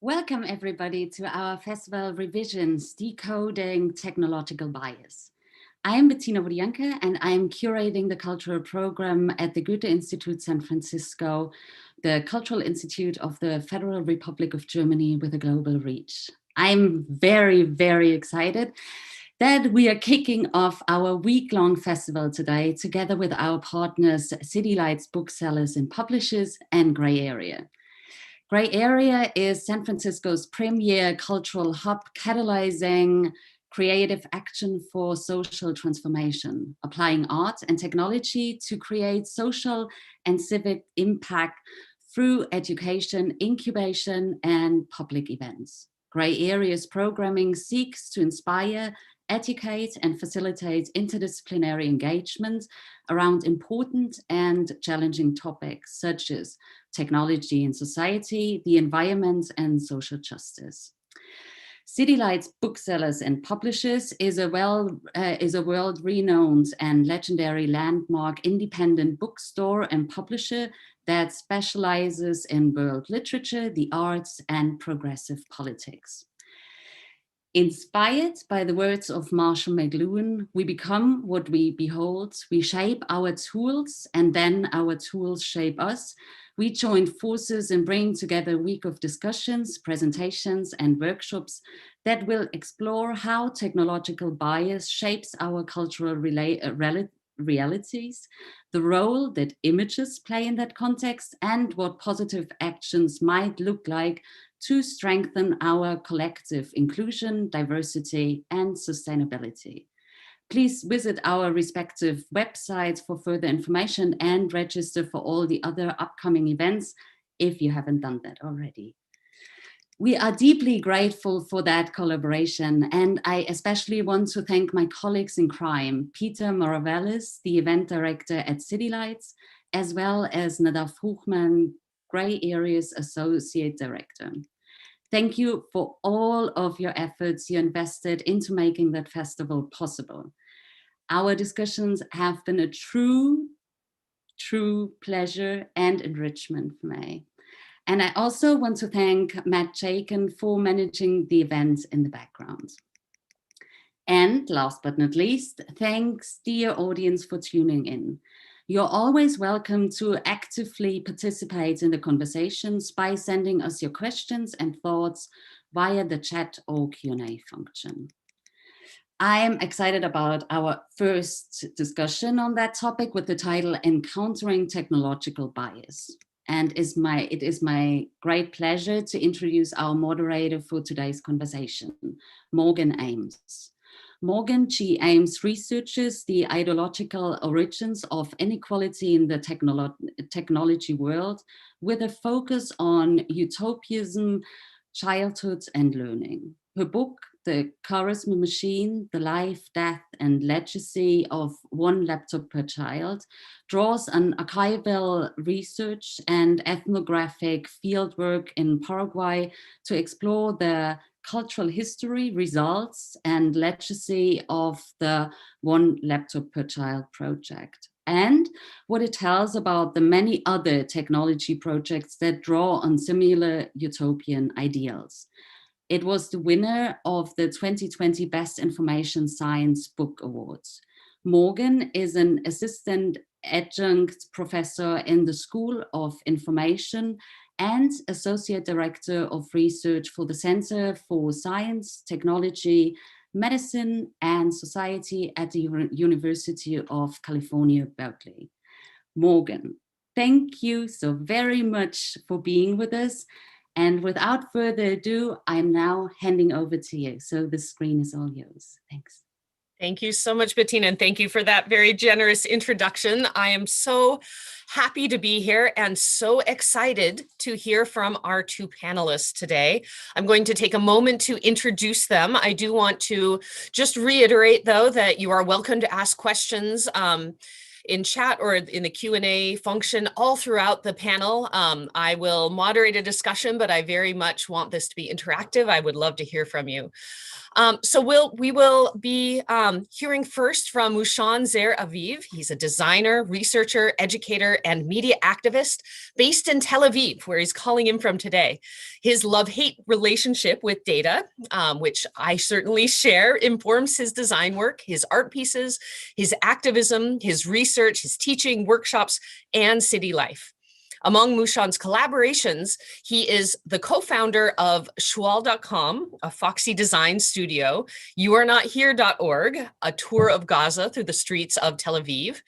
Welcome everybody to our festival revisions, Decoding Technological Bias. I am Bettina Wodianke and I am curating the cultural program at the Goethe Institute San Francisco, the Cultural Institute of the Federal Republic of Germany with a global reach. I'm very, very excited that we are kicking off our week-long festival today together with our partners, City Lights Booksellers and Publishers and Gray Area. Gray Area is San Francisco's premier cultural hub catalyzing creative action for social transformation, applying art and technology to create social and civic impact through education, incubation, and public events. Gray Area's programming seeks to inspire, educate, and facilitate interdisciplinary engagement around important and challenging topics such as technology and society, the environment, and social justice. City Lights Booksellers and Publishers is a world-renowned and legendary landmark independent bookstore and publisher that specializes in world literature, the arts, and progressive politics. Inspired by the words of Marshall McLuhan, we become what we behold, we shape our tools, and then our tools shape us. We joined forces in bringing together a week of discussions, presentations, and workshops that will explore how technological bias shapes our cultural realities, the role that images play in that context, and what positive actions might look like to strengthen our collective inclusion, diversity, and sustainability. Please visit our respective websites for further information and register for all the other upcoming events if you haven't done that already. We are deeply grateful for that collaboration, and I especially want to thank my colleagues in crime, Peter Moravelis, the event director at City Lights, as well as Nadav Hochman, Gray Area's associate director. Thank you for all of your efforts you invested into making that festival possible. Our discussions have been a true pleasure and enrichment for me. And I also want to thank Matt Jakin for managing the event in the background. And last but not least, thanks dear audience for tuning in. You're always welcome to actively participate in the conversations by sending us your questions and thoughts via the chat or Q&A function. I'm excited about our first discussion on that topic with the title Encountering Technological Bias. And it is my great pleasure to introduce our moderator for today's conversation, Morgan Ames. Morgan G. Ames researches the ideological origins of inequality in the technology world with a focus on utopianism, childhood, and learning. Her book, The Charisma Machine, The Life, Death, and Legacy of One Laptop Per Child, draws on archival research and ethnographic fieldwork in Paraguay to explore the cultural history, results, and legacy of the One Laptop Per Child project, and what it tells about the many other technology projects that draw on similar utopian ideals. It was the winner of the 2020 Best Information Science Book Awards. Morgan is an assistant adjunct professor in the School of Information and associate director of research for the Center for Science, Technology, Medicine, and Society at the University of California, Berkeley. Morgan, thank you so very much for being with us. And without further ado, I'm now handing over to you. So the screen is all yours. Thanks. Thank you so much, Bettina, and thank you for that very generous introduction. I am so happy to be here and so excited to hear from our two panelists today. I'm going to take a moment to introduce them. I do want to just reiterate, though, that you are welcome to ask questions in chat or in the Q&A function all throughout the panel. I will moderate a discussion, but I very much want this to be interactive. I would love to hear from you. So we will be hearing first from Mushon Zer-Aviv. He's a designer, researcher, educator, and media activist based in Tel Aviv, where he's calling in from today. His love-hate relationship with data, which I certainly share, informs his design work, his art pieces, his activism, his research, his teaching, workshops, and city life. Among Mushon's collaborations, he is the co-founder of Shual.com, a Foxy design studio, youarenothere.org, a tour of Gaza through the streets of Tel Aviv,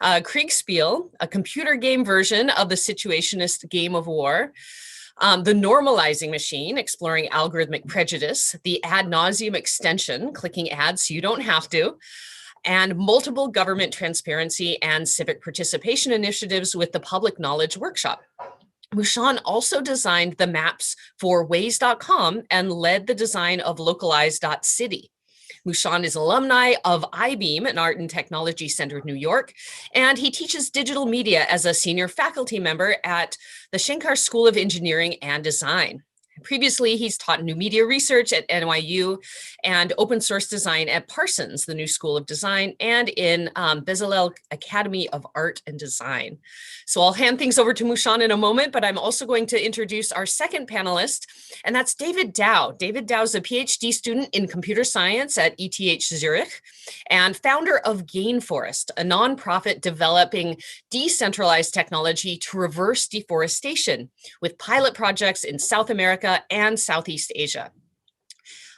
Kriegspiel, a computer game version of the situationist game of war, the normalizing machine, exploring algorithmic prejudice, the ad nauseum extension, clicking ads so you don't have to, and multiple government transparency and civic participation initiatives with the Public Knowledge Workshop. Mushon also designed the maps for Waze.com and led the design of Localize.city. Mushon is alumni of I-Beam, an art and technology center in New York, and he teaches digital media as a senior faculty member at the Shenkar School of Engineering and Design. Previously, he's taught new media research at NYU and open source design at Parsons, the New School of Design, and in Bezalel Academy of Art and Design. So I'll hand things over to Mushon in a moment, but I'm also going to introduce our second panelist, and that's David Dow. David Dow is a PhD student in computer science at ETH Zurich and founder of Gainforest, a nonprofit developing decentralized technology to reverse deforestation with pilot projects in South America and Southeast Asia.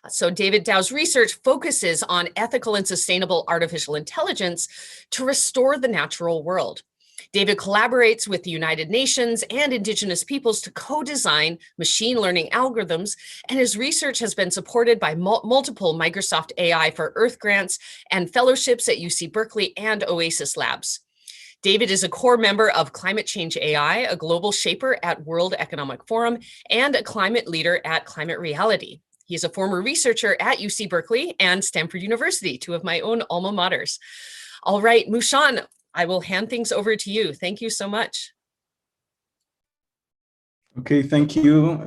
So David Dow's research focuses on ethical and sustainable artificial intelligence to restore the natural world. David collaborates with the United Nations and Indigenous peoples to co-design machine learning algorithms, and his research has been supported by multiple Microsoft AI for Earth grants and fellowships at UC Berkeley and Oasis Labs. David is a core member of Climate Change AI, a global shaper at World Economic Forum, and a climate leader at Climate Reality. He is a former researcher at UC Berkeley and Stanford University, two of my own alma maters. All right, Mushon, I will hand things over to you. Thank you so much. Okay, thank you.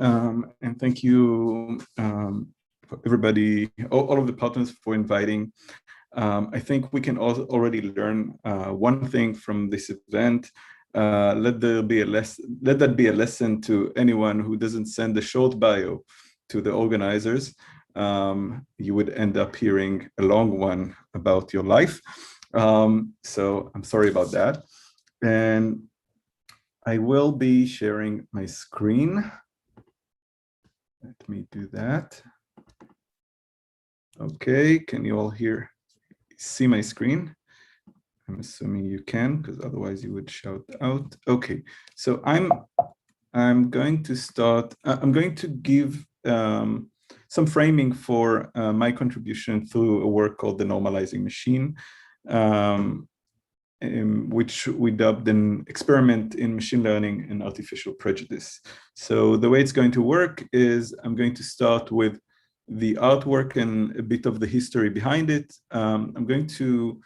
And thank you, everybody, all of the partners for inviting. I think we can already learn one thing from this event. Let that be a lesson to anyone who doesn't send a short bio to the organizers. You would end up hearing a long one about your life. So I'm sorry about that. And I will be sharing my screen. Let me do that. Okay, can you all see my screen? I'm assuming you can, because otherwise you would shout out. Okay, so I'm going to start. I'm going to give some framing for my contribution through a work called the Normalizing Machine, which we dubbed an experiment in machine learning and artificial prejudice. So the way it's going to work is I'm going to start with the artwork and a bit of the history behind it. I'm going to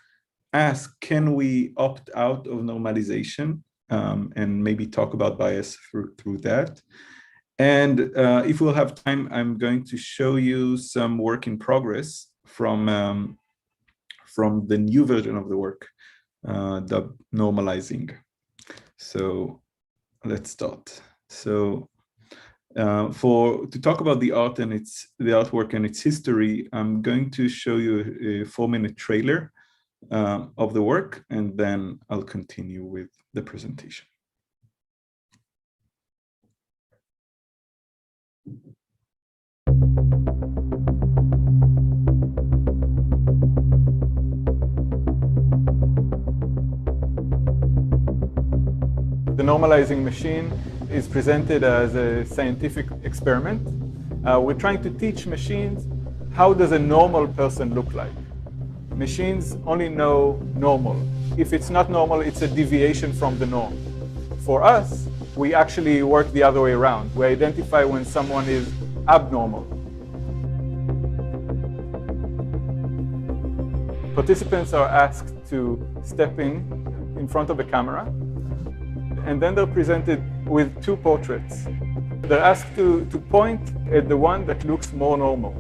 ask, can we opt out of normalization, and maybe talk about bias through that. And if we'll have time, I'm going to show you some work in progress from the new version of the work, the normalizing. So let's start. So to talk about the artwork and its history, I'm going to show you a 4-minute trailer of the work, and then I'll continue with the presentation. The normalizing machine is presented as a scientific experiment. We're trying to teach machines, how does a normal person look like? Machines only know normal. If it's not normal, it's a deviation from the norm. For us, we actually work the other way around. We identify when someone is abnormal. Participants are asked to step in front of a camera, and then they're presented with 2 portraits. They're asked to point at the one that looks more normal.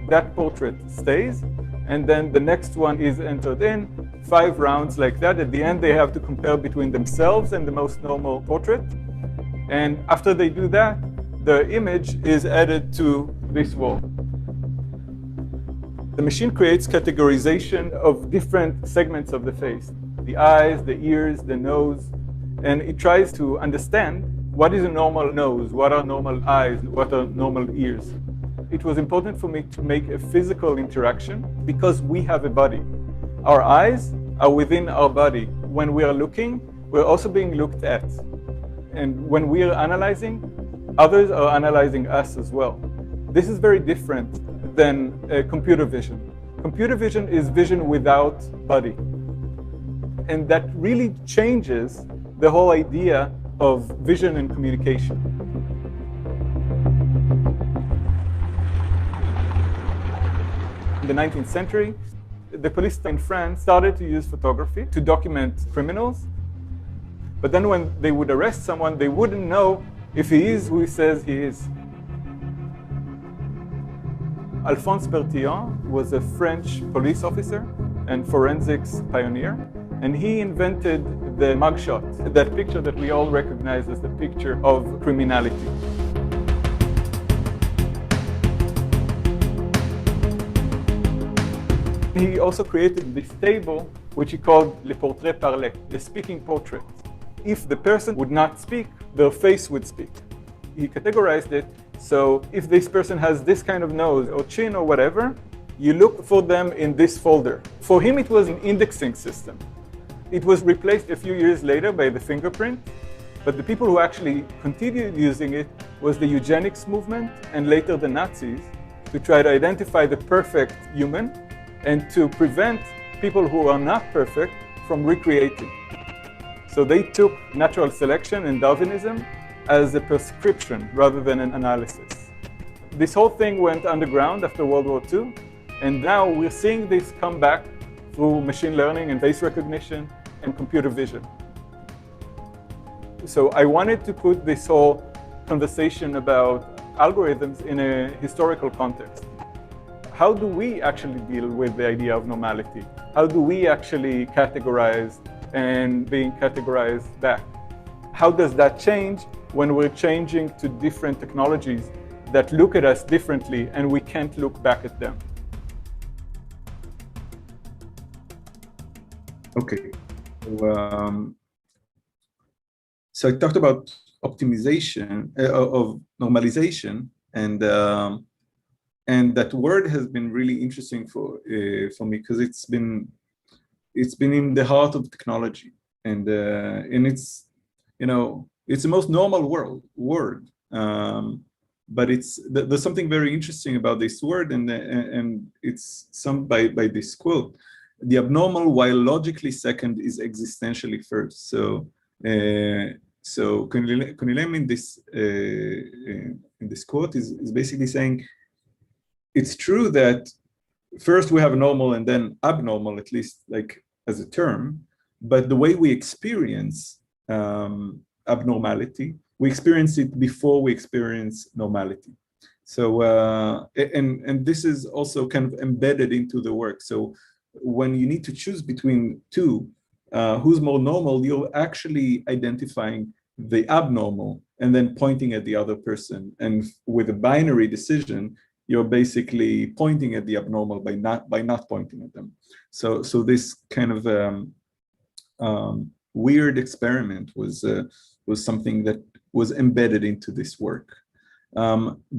that portrait stays, and then the next one is entered in, 5 rounds like that. At the end, they have to compare between themselves and the most normal portrait. And after they do that, the image is added to this wall. The machine creates categorization of different segments of the face, the eyes, the ears, the nose, and it tries to understand what is a normal nose, what are normal eyes, what are normal ears. It was important for me to make a physical interaction because we have a body. Our eyes are within our body. When we are looking, we're also being looked at. And when we are analyzing, others are analyzing us as well. This is very different than computer vision. Computer vision is vision without body. And that really changes the whole idea of vision and communication. In the 19th century, the police in France started to use photography to document criminals. But then when they would arrest someone, they wouldn't know if he is who he says he is. Alphonse Bertillon was a French police officer and forensics pioneer, and he invented the mugshot, that picture that we all recognize as the picture of criminality. He also created this table, which he called le portrait parlé, the speaking portrait. If the person would not speak, their face would speak. He categorized it, so if this person has this kind of nose or chin or whatever, you look for them in this folder. For him, it was an indexing system. It was replaced a few years later by the fingerprint, but the people who actually continued using it was the eugenics movement and later the Nazis to try to identify the perfect human and to prevent people who are not perfect from recreating. So they took natural selection and Darwinism as a prescription rather than an analysis. This whole thing went underground after World War II, and now we're seeing this come back through machine learning and face recognition and computer vision. So I wanted to put this whole conversation about algorithms in a historical context. How do we actually deal with the idea of normality? How do we actually categorize and being categorized back? How does that change when we're changing to different technologies that look at us differently and we can't look back at them? Okay. So I talked about optimization of normalization, and that word has been really interesting for me because it's been in the heart of technology, and it's, you know, it's the most normal word, but there's something very interesting about this word, and it's some by this quote: "The abnormal, while logically second, is existentially first." So Kunilem in this quote is basically saying it's true that first we have normal and then abnormal, at least like as a term, but the way we experience abnormality, we experience it before we experience normality. So and this is also kind of embedded into the work. So when you need to choose between two, who's more normal, you're actually identifying the abnormal and then pointing at the other person. And with a binary decision, you're basically pointing at the abnormal by not pointing at them. So this kind of weird experiment was something that was embedded into this work.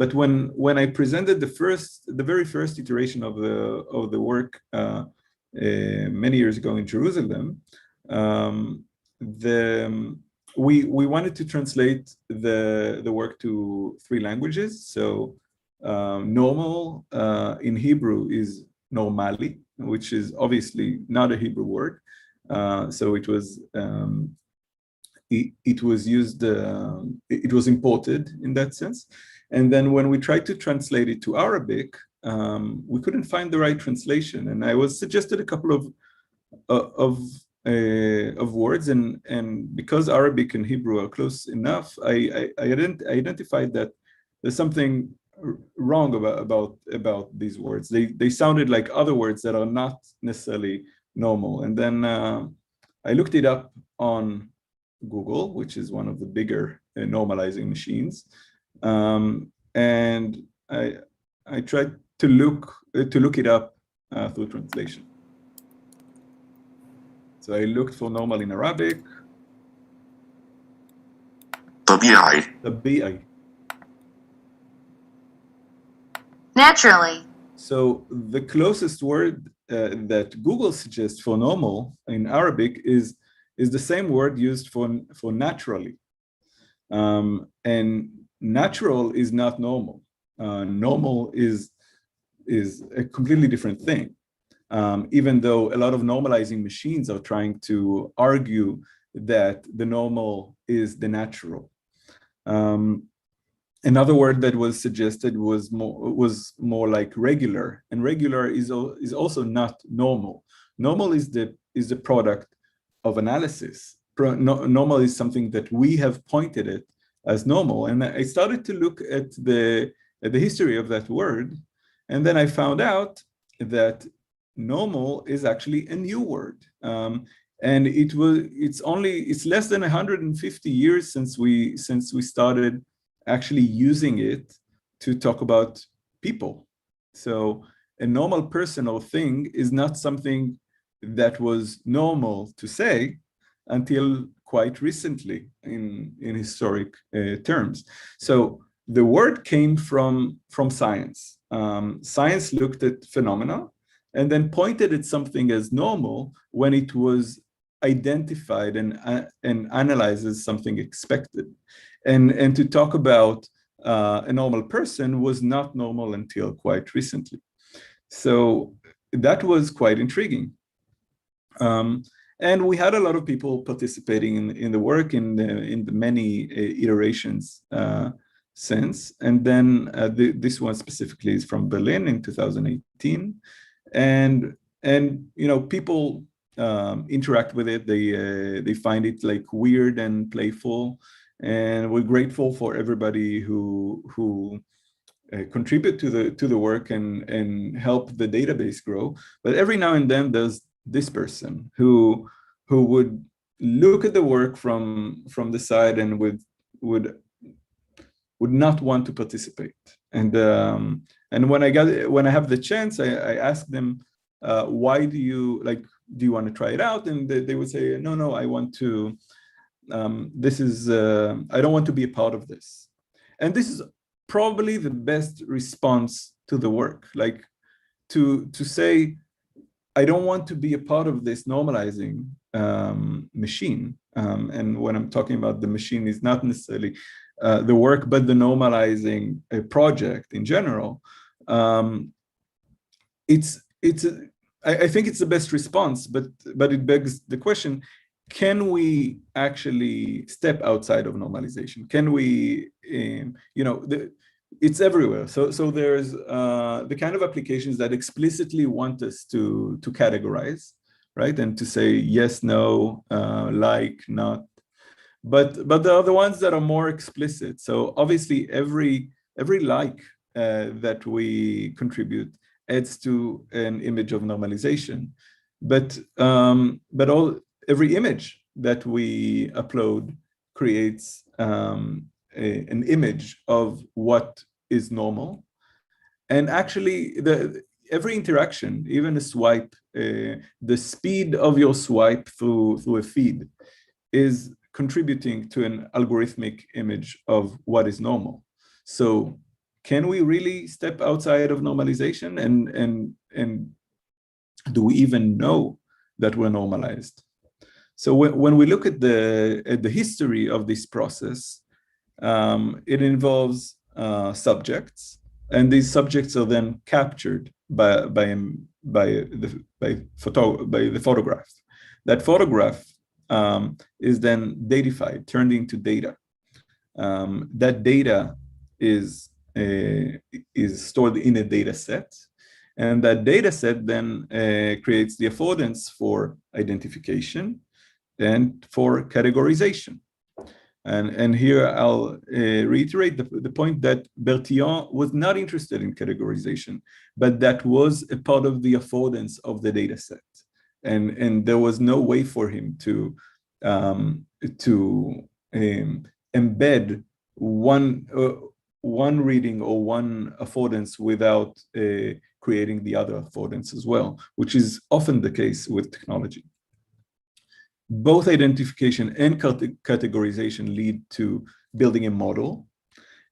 But when I presented the very first iteration of the work many years ago in Jerusalem, we wanted to translate the work to 3 languages. So normal in Hebrew is normali, which is obviously not a Hebrew word. So it was used, it was imported in that sense. And then when we tried to translate it to Arabic, we couldn't find the right translation. And I was suggested a couple of words, and because Arabic and Hebrew are close enough, I identified that there's something wrong about these words. They sounded like other words that are not necessarily normal. And then I looked it up on Google, which is one of the bigger normalizing machines, and I tried to look it up through translation. So I looked for normal in Arabic. طبيعي. Naturally. So the closest word that Google suggests for normal in Arabic is the same word used for naturally. And natural is not normal. Normal is a completely different thing. Even though a lot of normalizing machines are trying to argue that the normal is the natural. Another word that was suggested was more like regular, and regular is also not normal. Normal is the product of analysis. Normal is something that we have pointed it as normal. And I started to look at the history of that word, and then I found out that normal is actually a new word. And it's less than 150 years since we started actually using it to talk about people. So a normal person or thing is not something that was normal to say until quite recently in historic terms. So the word came from science. Science looked at phenomena and then pointed at something as normal when it was identified and analyzed as something expected. And to talk about a normal person was not normal until quite recently. So that was quite intriguing. And we had a lot of people participating in the work in the many iterations since. And then this one specifically is from Berlin in 2018. And you know, people interact with it. They find it like weird and playful. And we're grateful for everybody who contribute to the work and help the database grow. But every now and then there's this person who would look at the work from the side and would not want to participate. And when I have the chance, I ask them, why do you want to try it out? And they would say, no, I want to. I don't want to be a part of this. And this is probably the best response to the work, like to say, I don't want to be a part of this normalizing machine. And when I'm talking about the machine, is not necessarily the work, but the normalizing project in general. I think it's the best response, but it begs the question, can we actually step outside of normalization? Can we, it's everywhere. So there's the kind of applications that explicitly want us to categorize, right? And to say yes, no, like, not. But there are the ones that are more explicit. So obviously every like that we contribute adds to an image of normalization. But every image that we upload creates an image of what is normal. And actually every interaction, even a swipe, the speed of your swipe through a feed is contributing to an algorithmic image of what is normal. So can we really step outside of normalization? And do we even know that we're normalized? So when we look at the history of this process, it involves subjects, and these subjects are then captured by the photograph. That photograph is then datified, turned into data. That data is stored in a data set, and that data set then creates the affordance for identification and for categorization. And here I'll reiterate the point that Bertillon was not interested in categorization, but that was a part of the affordance of the data set. And there was no way for him to embed one reading or one affordance without creating the other affordance as well, which is often the case with technology. Both identification and categorization lead to building a model,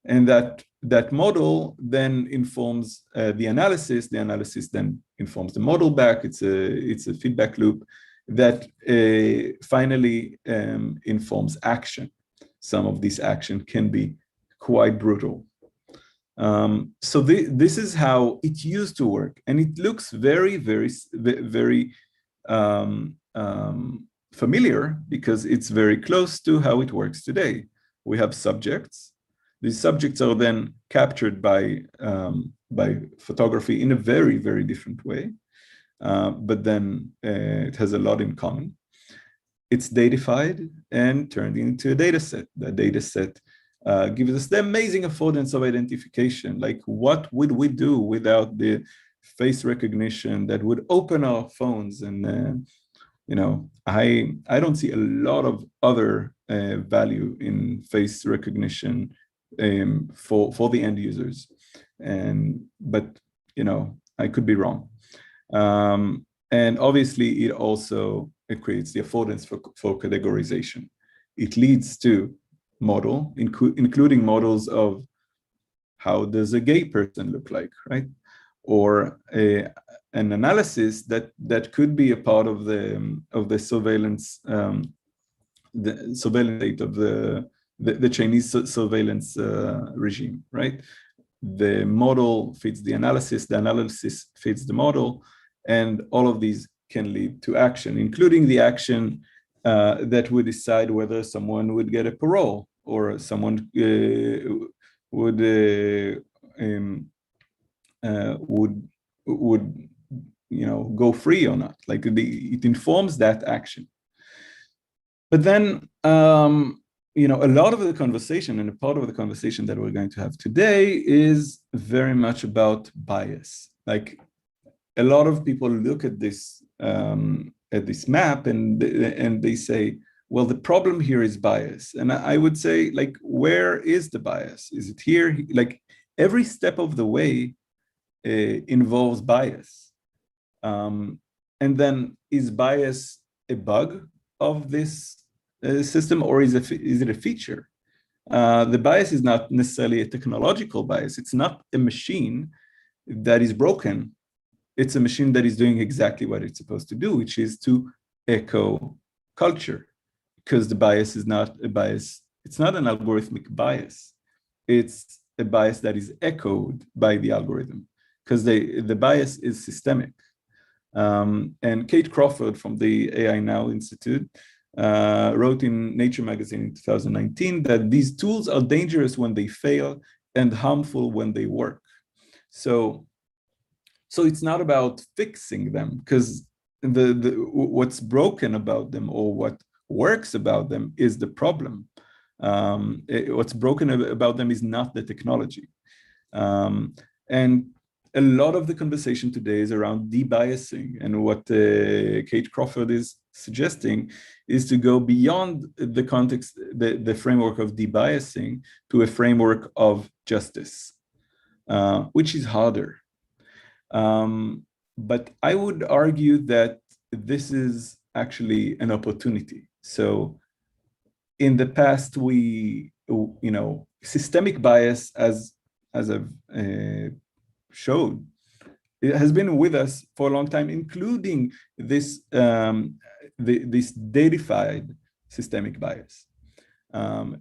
and that model then informs the analysis. The analysis then informs the model back. It's a feedback loop that finally informs action. Some of this action can be quite brutal. So this is how it used to work, and it looks very, very, very familiar because it's very close to how it works today. We have subjects. These subjects are then captured by photography in a very, very different way, but then it has a lot in common. It's datafied and turned into a data set. The data set gives us the amazing affordance of identification. Like, what would we do without the face recognition that would open our phones? And you know, I don't see a lot of other value in face recognition for the end users, but you know, I could be wrong. And obviously, it creates the affordance for categorization. It leads to model, including models of how does a gay person look like, right? Or an analysis that could be a part of the surveillance, the surveillance state of the Chinese surveillance regime, right? The model feeds the analysis feeds the model, and all of these can lead to action, including the action that would decide whether someone would get a parole or someone would you know, go free or not. Like, it informs that action. But then you know, a lot of the conversation, and a part of the conversation that we're going to have today, is very much about bias. Like, a lot of people look at this map and they say, well, the problem here is bias. And I would say, like, where is the bias? Is it here? Like, every step of the way involves bias. And then, is bias a bug of this system, or is it a feature? The bias is not necessarily a technological bias. It's not a machine that is broken. It's a machine that is doing exactly what it's supposed to do, which is to echo culture, because the bias is not a bias. It's not an algorithmic bias. It's a bias that is echoed by the algorithm, because the bias is systemic. And Kate Crawford from the AI Now Institute wrote in Nature magazine in 2019 that these tools are dangerous when they fail and harmful when they work. So it's not about fixing them, because what's broken about them or what works about them is the problem. What's broken about them is not the technology. And a lot of the conversation today is around debiasing, and what Kate Crawford is suggesting is to go beyond the context, the framework of debiasing, to a framework of justice, which is harder. But I would argue that this is actually an opportunity. So in the past, systemic bias, as I've showed, it has been with us for a long time, including this this datafied systemic bias.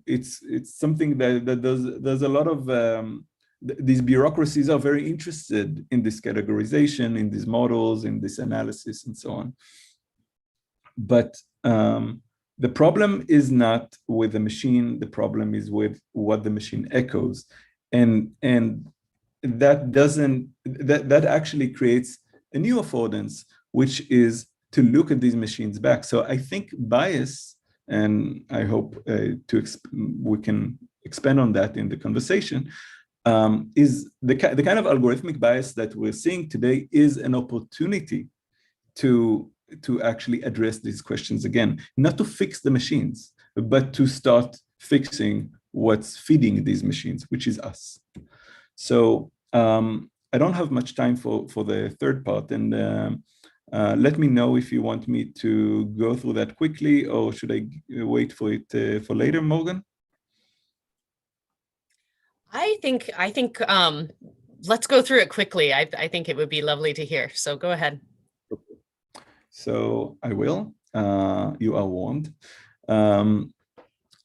It's something that there's a lot of these bureaucracies are very interested in this categorization, in these models, in this analysis, and so on. But the problem is not with the machine. The problem is with what the machine echoes, and that actually creates a new affordance, which is to look at these machines back. So I think bias and I hope we can expand on that in the conversation, is the kind of algorithmic bias that we're seeing today is an opportunity to actually address these questions again, not to fix the machines, but to start fixing what's feeding these machines, which is us. So I don't have much time for the third part, and let me know if you want me to go through that quickly, or should I wait for it for later, Morgan? I think let's go through it quickly. I think it would be lovely to hear. So go ahead. So I will. You are warned.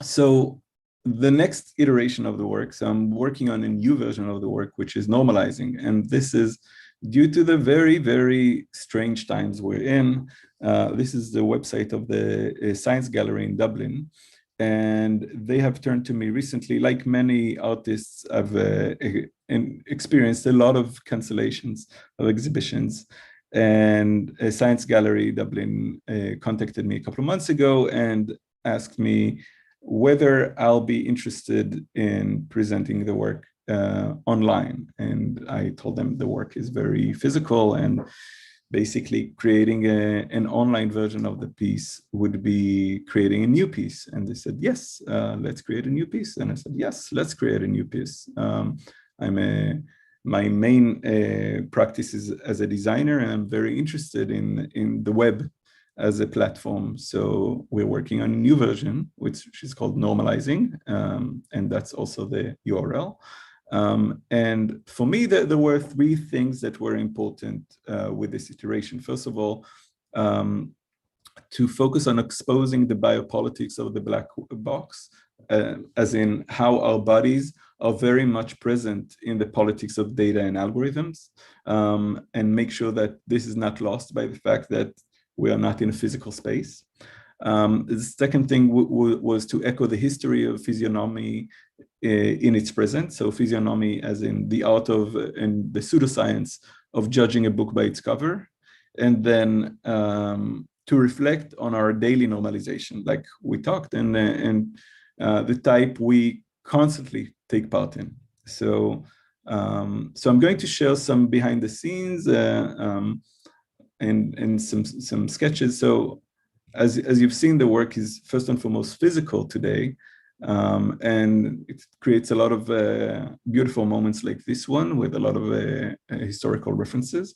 So the next iteration of the work, so I'm working on a new version of the work, which is normalizing. And this is due to the very, very strange times we're in. This is the website of the Science Gallery in Dublin. And they have turned to me recently, like many artists, I've experienced a lot of cancellations of exhibitions. And a Science Gallery Dublin contacted me a couple of months ago and asked me whether I'll be interested in presenting the work online. And I told them the work is very physical, and basically creating an online version of the piece would be creating a new piece. And they said, yes, let's create a new piece. And I said, yes, let's create a new piece. My main practice is as a designer, and I'm very interested in the web as a platform. So we're working on a new version, which is called Normalizing, and that's also the URL. And for me, there were three things that were important with this iteration. First of all, to focus on exposing the biopolitics of the black box, as in how our bodies are very much present in the politics of data and algorithms, and make sure that this is not lost by the fact that we are not in a physical space. The second thing was to echo the history of physiognomy in its present. So physiognomy as in the art of and the pseudoscience of judging a book by its cover. And then to reflect on our daily normalization, like we talked, and the type we constantly take part in. So I'm going to share some behind the scenes and some sketches. So as you've seen, the work is first and foremost physical today, and it creates a lot of beautiful moments like this one with a lot of historical references.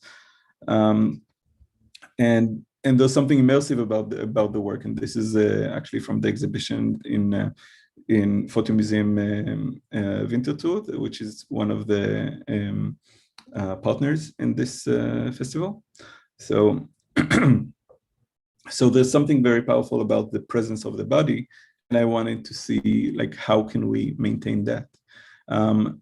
And there's something immersive about the work, and this is actually from the exhibition in Fotomuseum Winterthur, which is one of the partners in this festival. So, so there's something very powerful about the presence of the body, and I wanted to see like how can we maintain that.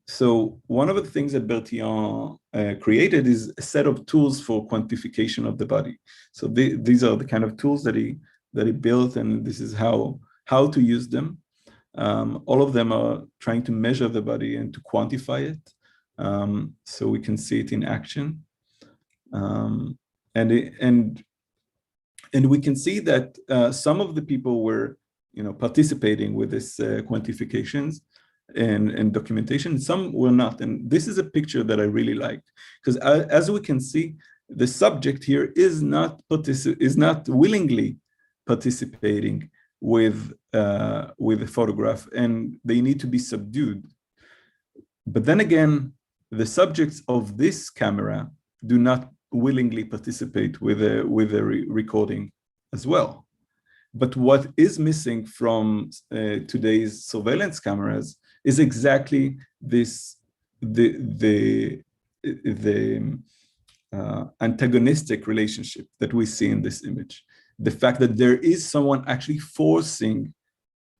So one of the things that Bertillon created is a set of tools for quantification of the body. So these are the kind of tools that he built, and this is how to use them. All of them are trying to measure the body and to quantify it, so we can see it in action. And we can see that some of the people were, participating with this quantifications and documentation. Some were not, and this is a picture that I really like, because as we can see, the subject here is not willingly participating with a photograph, and they need to be subdued. But then again, the subjects of this camera do not willingly participate with a recording as well. But what is missing from today's surveillance cameras is exactly this, the antagonistic relationship that we see in this image. The fact that there is someone actually forcing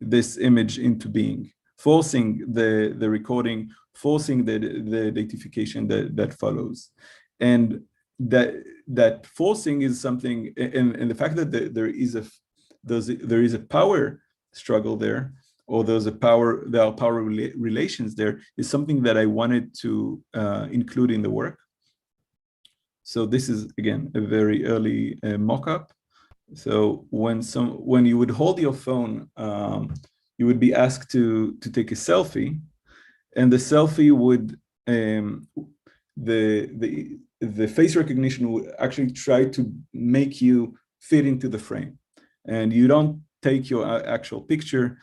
this image into being, forcing the recording, forcing the datification that follows. And that forcing is something, and the fact that there is a power struggle there, or there are power relations there, is something that I wanted to include in the work. So this is, again, a very early mock-up So when you would hold your phone, you would be asked to take a selfie, and the selfie would the face recognition would actually try to make you fit into the frame, and you don't take your actual picture.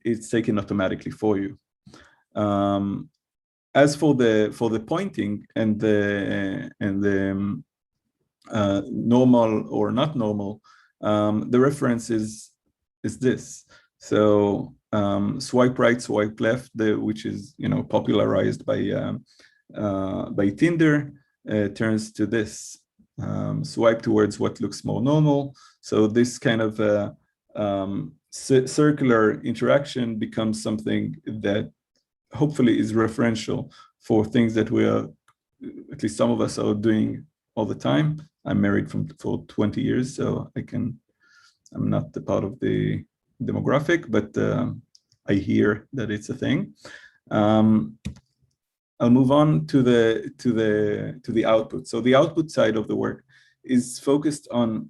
It's taken automatically for you. As for the pointing and the normal or not normal, the reference is this. So swipe right, swipe left, which is popularized by Tinder, turns to this. Swipe towards what looks more normal. So this kind of circular interaction becomes something that hopefully is referential for things that we are, at least some of us, are doing all the time. I'm married for 20 years, so I'm not the part of the demographic, but I hear that it's a thing. I'll move on to the output. So the output side of the work is focused on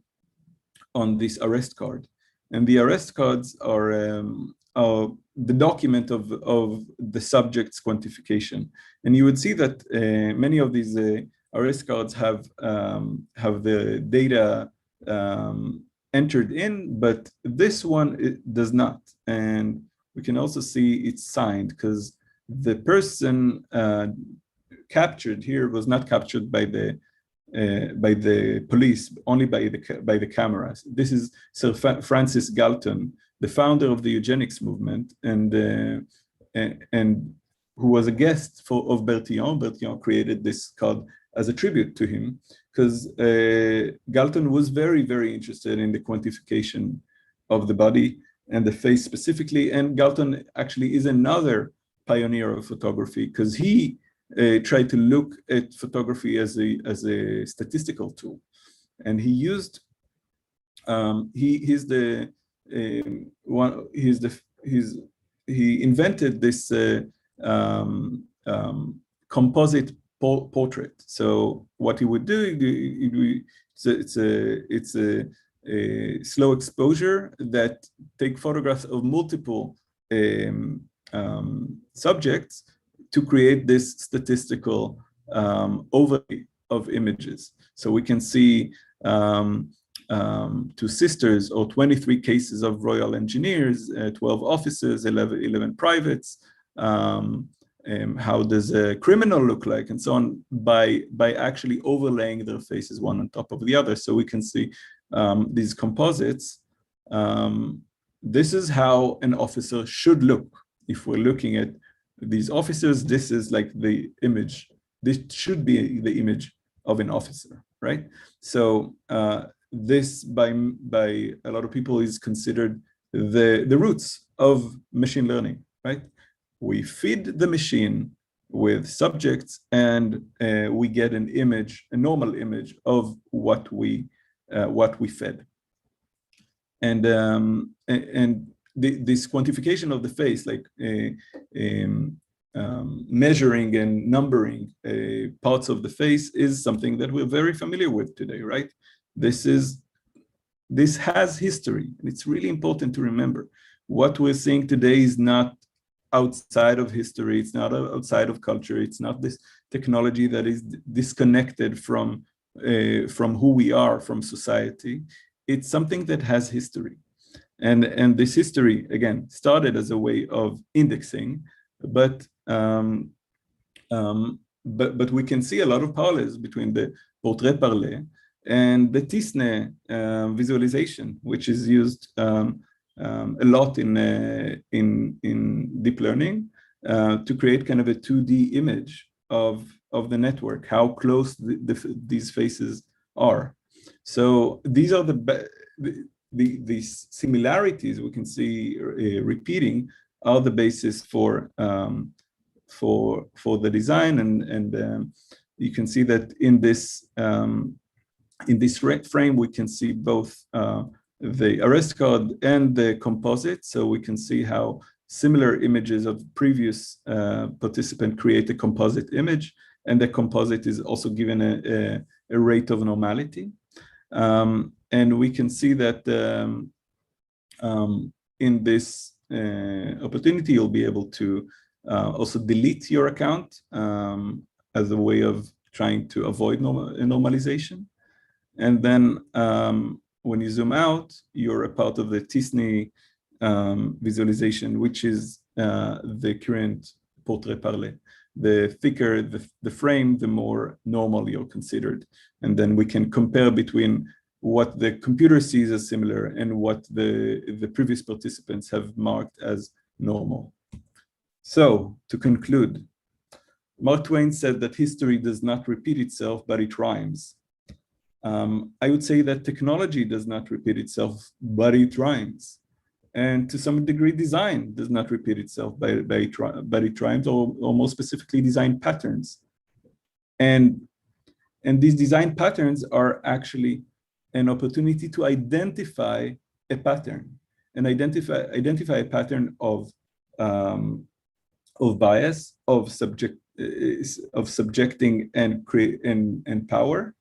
this arrest card, and the arrest cards are the document of the subject's quantification. And you would see that many of these arrest cards have the data entered in, but this one it does not. And we can also see it's signed because the person captured here was not captured by the police, only by the cameras. This is Sir Francis Galton, the founder of the eugenics movement, and who was a guest of Bertillon. Bertillon created this card as a tribute to him, because Galton was very, very interested in the quantification of the body and the face specifically. And Galton actually is another pioneer of photography, because he tried to look at photography as a statistical tool, and he used he invented this composite portrait. So what he would do, it's a slow exposure that take photographs of multiple subjects to create this statistical overlay of images. So we can see two sisters, or 23 cases of royal engineers, 12 officers, 11 privates. How does a criminal look like, and so on, by actually overlaying their faces one on top of the other. So we can see these composites. This is how an officer should look. If we're looking at these officers, this is like the image. This should be the image of an officer, right? So this, by a lot of people, is considered the roots of machine learning, right? We feed the machine with subjects, and we get an image, a normal image of what we fed. And this quantification of the face, like measuring and numbering parts of the face, is something that we're very familiar with today, right? This has history, and it's really important to remember. What we're seeing today is not outside of history, it's not outside of culture, it's not this technology that is disconnected from who we are, from society. It's something that has history. And this history, again, started as a way of indexing, but we can see a lot of parallels between the portrait parlé and the Tisne visualization, which is used a lot in deep learning to create kind of a 2D image of the network, how close these faces are. So these are these similarities we can see repeating are the basis for the design, and you can see that in this frame we can see both the arrest card and the composite. So we can see how similar images of previous participant create a composite image, and the composite is also given a rate of normality. And we can see that in this opportunity, you'll be able to also delete your account as a way of trying to avoid normalization. And then when you zoom out, you're a part of the Tisney visualization, which is the current portrait parlé. The thicker the frame, the more normal you're considered. And then we can compare between what the computer sees as similar and what the previous participants have marked as normal. So to conclude, Mark Twain said that history does not repeat itself, but it rhymes. I would say that technology does not repeat itself, but it rhymes. And to some degree, design does not repeat itself, but it rhymes, or more specifically, design patterns. And these design patterns are actually an opportunity to identify a pattern, and identify a pattern of bias, of subjecting and power,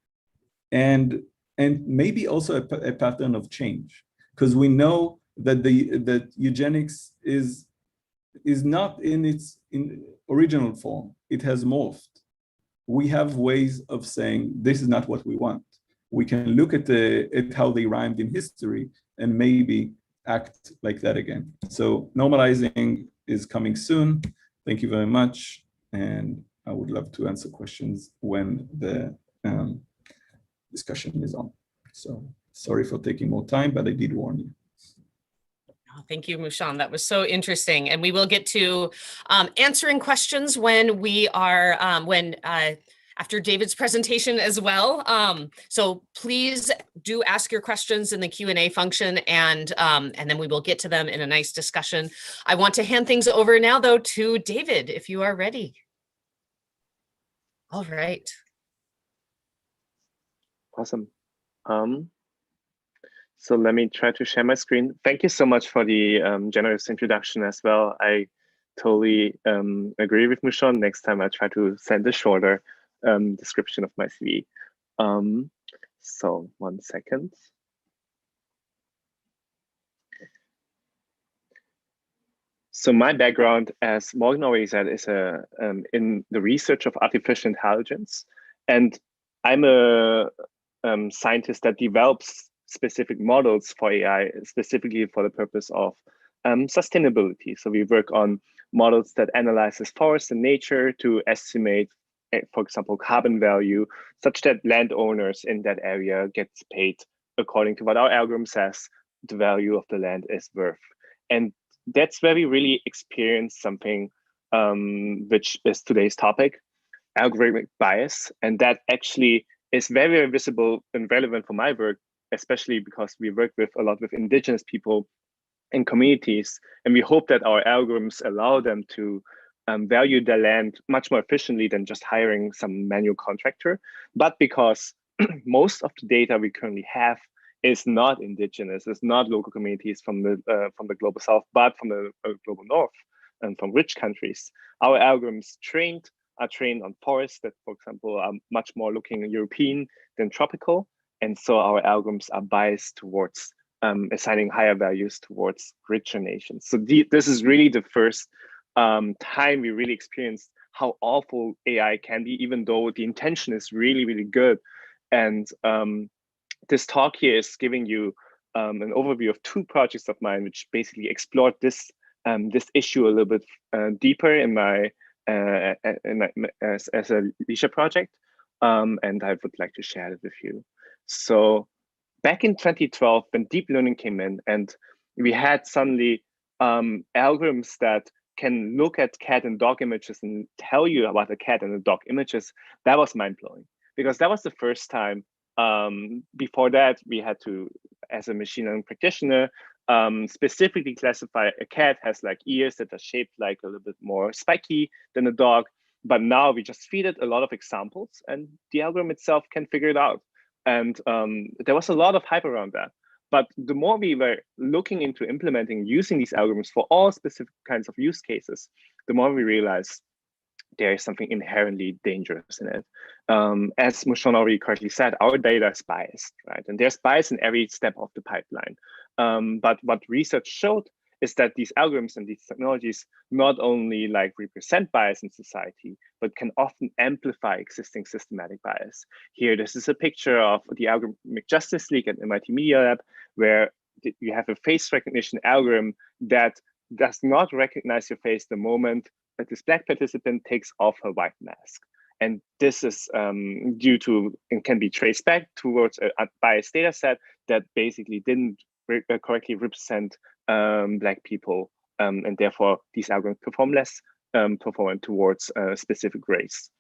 and maybe also a pattern of change, because we know that eugenics is not in its original form. It has morphed. We have ways of saying this is not what we want. We can look at how they rhymed in history and maybe act like that again. So normalizing is coming soon. Thank you very much, and I would love to answer questions when the discussion is on. So sorry for taking more time, but I did warn you. Oh, thank you, Mushon. That was so interesting. And we will get to answering questions when we are, after David's presentation as well. So please do ask your questions in the Q&A function, and then we will get to them in a nice discussion. I want to hand things over now, though, to David, if you are ready. All right. Awesome. So let me try to share my screen. Thank you so much for the generous introduction as well. I totally agree with Mushon. Next time I'll try to send a shorter description of my CV. So 1 second. So my background, as Morgan already said, is in the research of artificial intelligence. And I'm a scientist that develops specific models for AI, specifically for the purpose of sustainability. So we work on models that analyzes forest and nature to estimate, for example, carbon value, such that landowners in that area gets paid according to what our algorithm says the value of the land is worth. And that's where we really experience something which is today's topic, algorithmic bias. And that actually is very, very visible and relevant for my work, especially because we work with a lot with indigenous people and communities. And we hope that our algorithms allow them to value their land much more efficiently than just hiring some manual contractor. But because most of the data we currently have is not indigenous, it's not local communities from the global south, but from the global north and from rich countries, our algorithms are trained on forests that, for example, are much more looking European than tropical. And so our algorithms are biased towards assigning higher values towards richer nations. So this is really the first time we really experienced how awful AI can be, even though the intention is really, really good. And this talk here is giving you an overview of 2 projects of mine, which basically explored this issue a little bit deeper in my as a leisure project, and I would like to share it with you. So back in 2012, when deep learning came in, and we had suddenly algorithms that can look at cat and dog images and tell you about a cat and a dog images, that was mind-blowing, because that was the first time. Before that, we had to, as a machine learning practitioner, specifically classify a cat has like ears that are shaped like a little bit more spiky than a dog. But now we just feed it a lot of examples and the algorithm itself can figure it out. And there was a lot of hype around that. But the more we were looking into implementing using these algorithms for all specific kinds of use cases, the more we realized there is something inherently dangerous in it. As Mushon already correctly said, our data is biased, right? And there's bias in every step of the pipeline. But what research showed is that these algorithms and these technologies not only like represent bias in society, but can often amplify existing systematic bias. Here, this is a picture of the Algorithmic Justice League at MIT Media Lab, where you have a face recognition algorithm that does not recognize your face the moment that this Black participant takes off her white mask. And this is due to, and can be traced back towards a biased data set that basically didn't correctly represent Black people. And therefore, these algorithms perform less performance towards a specific race.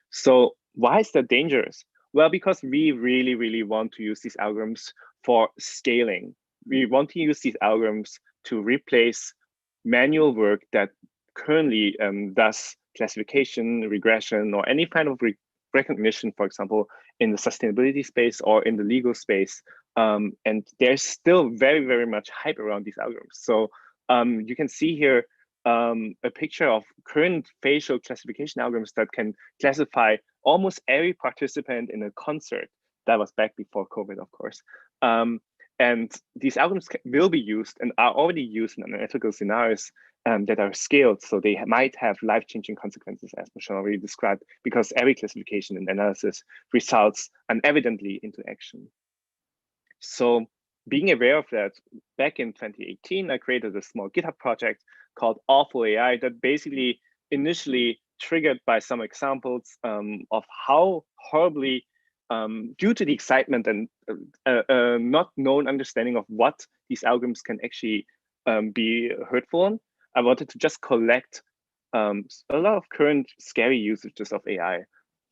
So why is that dangerous? Well, because we really, really want to use these algorithms for scaling. We want to use these algorithms to replace manual work that currently does classification, regression, or any kind of recognition, for example, in the sustainability space or in the legal space. And there's still very, very much hype around these algorithms. So you can see here a picture of current facial classification algorithms that can classify almost every participant in a concert. That was back before COVID, of course. And these algorithms will be used and are already used in analytical scenarios that are scaled. So they might have life-changing consequences, as Mushon already described, because every classification and analysis results unevidently into action. So being aware of that, back in 2018, I created a small GitHub project called Awful AI that basically initially triggered by some examples of how horribly, due to the excitement and not known understanding of what these algorithms can actually be hurtful on, I wanted to just collect a lot of current scary usages of AI,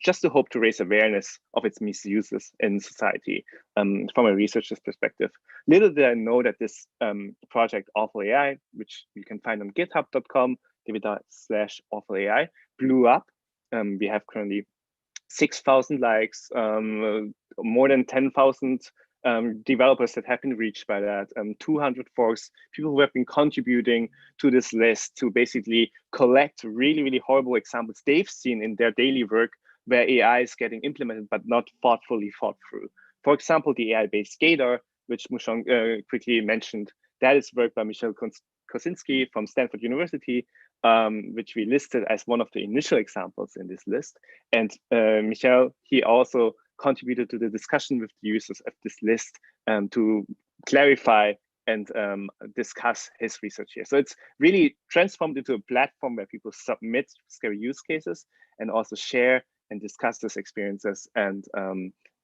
just to hope to raise awareness of its misuses in society from a researcher's perspective. Little did I know that this project, Awful AI, which you can find on github.com/awfulai, blew up. We have currently 6,000 likes, more than 10,000 developers that have been reached by that, 200 forks, people who have been contributing to this list to basically collect really, really horrible examples they've seen in their daily work where AI is getting implemented but not thoughtfully thought through. For example, the AI-based Gator, which Mushon quickly mentioned, that is work by Michel Kosinski from Stanford University, which we listed as one of the initial examples in this list. And Michel, he also contributed to the discussion with the users of this list to clarify and discuss his research here. So it's really transformed into a platform where people submit scary use cases and also share and discuss these experiences. And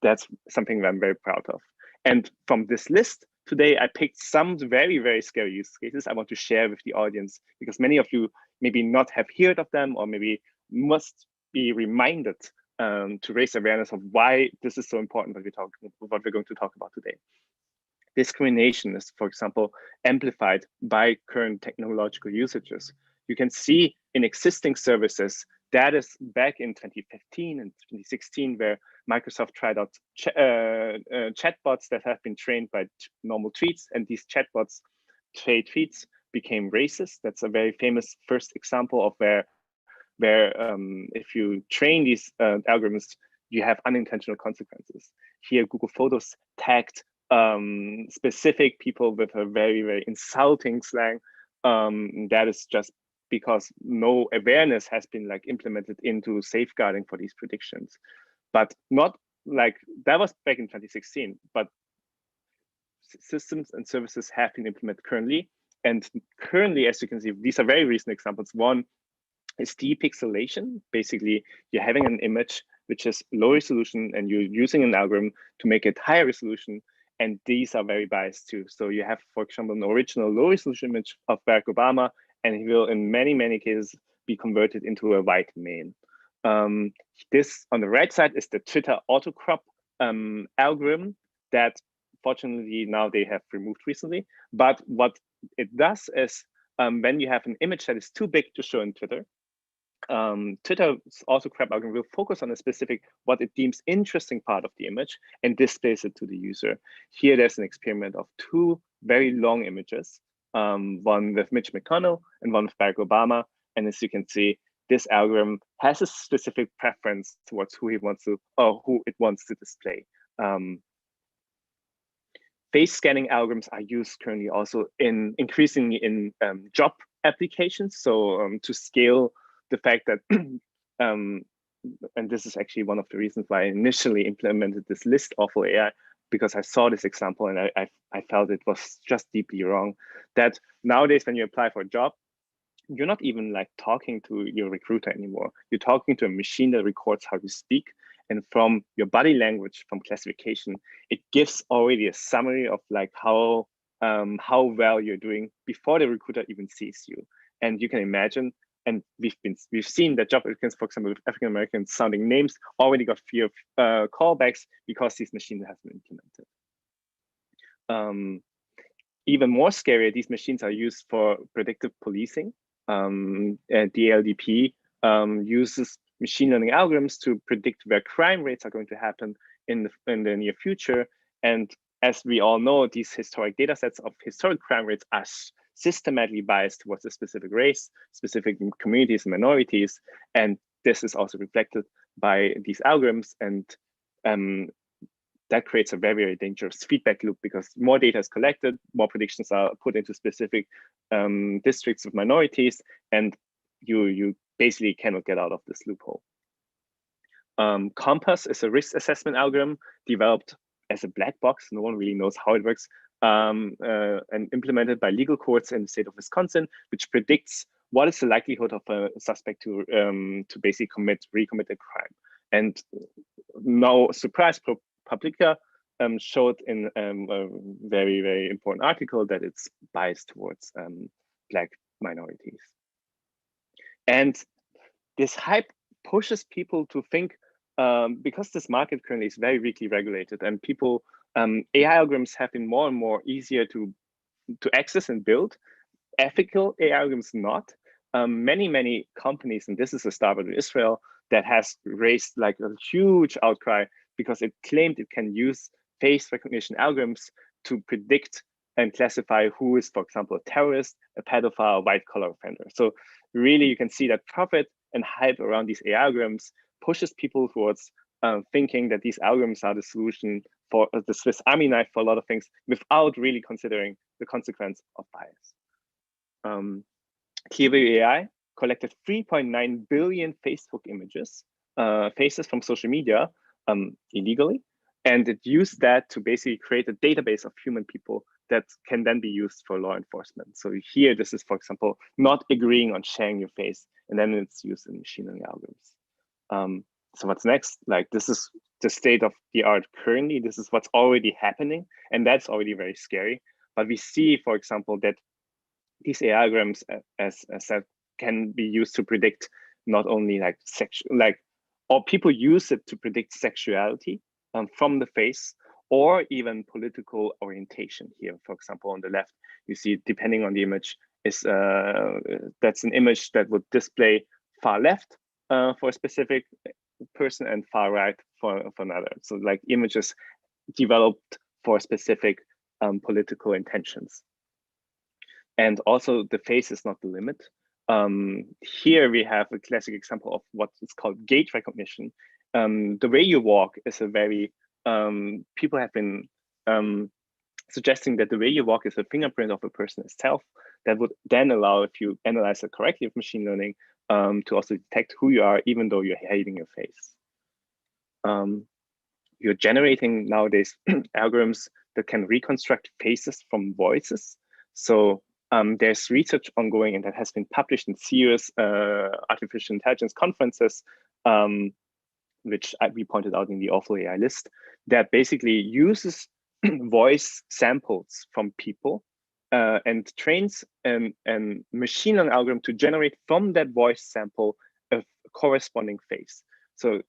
that's something that I'm very proud of. And from this list today, I picked some very, very scary use cases I want to share with the audience, because many of you maybe not have heard of them, or maybe must be reminded to raise awareness of why this is so important what we're going to talk about today. Discrimination is, for example, amplified by current technological usages. You can see in existing services, that is back in 2015 and 2016, where Microsoft tried out chatbots that have been trained by normal tweets, and these chatbots trade tweets became racist. That's a very famous first example of where if you train these algorithms, you have unintentional consequences. Here, Google Photos tagged specific people with a very, very insulting slang. That is just because no awareness has been like implemented into safeguarding for these predictions. But not like, that was back in 2016, but systems and services have been implemented currently. And currently, as you can see, these are very recent examples. One is Dpixelation. Basically, you're having an image which is low resolution and you're using an algorithm to make it higher resolution. And these are very biased too. So you have, for example, an original low resolution image of Barack Obama, and he will in many, many cases be converted into a white male. This on the right side is the Twitter auto crop algorithm that fortunately now they have removed recently. But what it does is when you have an image that is too big to show in Twitter, Twitter's auto crop algorithm will focus on a specific, what it deems interesting part of the image and displays it to the user. Here there's an experiment of two very long images, one with Mitch McConnell and one with Barack Obama. And as you can see, this algorithm has a specific preference towards who it wants to display. Face scanning algorithms are used currently also increasingly in job applications. So to scale the fact that, and this is actually one of the reasons why I initially implemented this list awful AI, because I saw this example and I felt it was just deeply wrong. That nowadays when you apply for a job, you're not even like talking to your recruiter anymore. You're talking to a machine that records how you speak. And from your body language, from classification, it gives already a summary of like how well you're doing before the recruiter even sees you. And you can imagine, and we've seen that job applicants, for example, with African American sounding names, already got few callbacks because these machines have been implemented. Even more scary, these machines are used for predictive policing. And DLDP uses machine learning algorithms to predict where crime rates are going to happen in the near future. And as we all know, these historic data sets of historic crime rates are systematically biased towards a specific race, specific communities and minorities. And this is also reflected by these algorithms. And that creates a very, very dangerous feedback loop, because more data is collected, more predictions are put into specific districts of minorities, and you basically cannot get out of this loophole. Compass is a risk assessment algorithm developed as a black box. No one really knows how it works, and implemented by legal courts in the state of Wisconsin, which predicts what is the likelihood of a suspect to basically recommit a crime. And no surprise, ProPublica showed in a very, very important article that it's biased towards Black minorities. And this hype pushes people to think, because this market currently is very weakly regulated, and people, AI algorithms have been more and more easier to access and build. Ethical AI algorithms not. Many companies, and this is a startup in Israel that has raised like a huge outcry because it claimed it can use face recognition algorithms to predict and classify who is, for example, a terrorist, a pedophile, a white-collar offender. So really, you can see that profit and hype around these AI algorithms pushes people towards thinking that these algorithms are the solution for the Swiss Army knife for a lot of things, without really considering the consequence of bias. Clearview AI collected 3.9 billion Facebook images, faces from social media illegally, and it used that to basically create a database of human people that can then be used for law enforcement. So here, this is, for example, not agreeing on sharing your face, and then it's used in machine learning algorithms. So what's next? Like, this is the state of the art currently. This is what's already happening, and that's already very scary. But we see, for example, that these AI algorithms, as said, can be used to predict not only like or people use it to predict sexuality from the face, or even political orientation. Here, for example, on the left, you see, depending on the image, is that's an image that would display far left for a specific person and far right for another. So like images developed for specific political intentions. And also the face is not the limit. Here we have a classic example of what is called gait recognition. The way you walk is a very, people have been suggesting that the way you walk is a fingerprint of a person itself. That would then allow, if you analyze it correctly with machine learning, to also detect who you are, even though you're hiding your face. You're generating nowadays algorithms that can reconstruct faces from voices. So there's research ongoing, and that has been published in serious artificial intelligence conferences, which we pointed out in the awful AI list, that basically uses voice samples from people and trains a machine learning algorithm to generate from that voice sample a corresponding face. So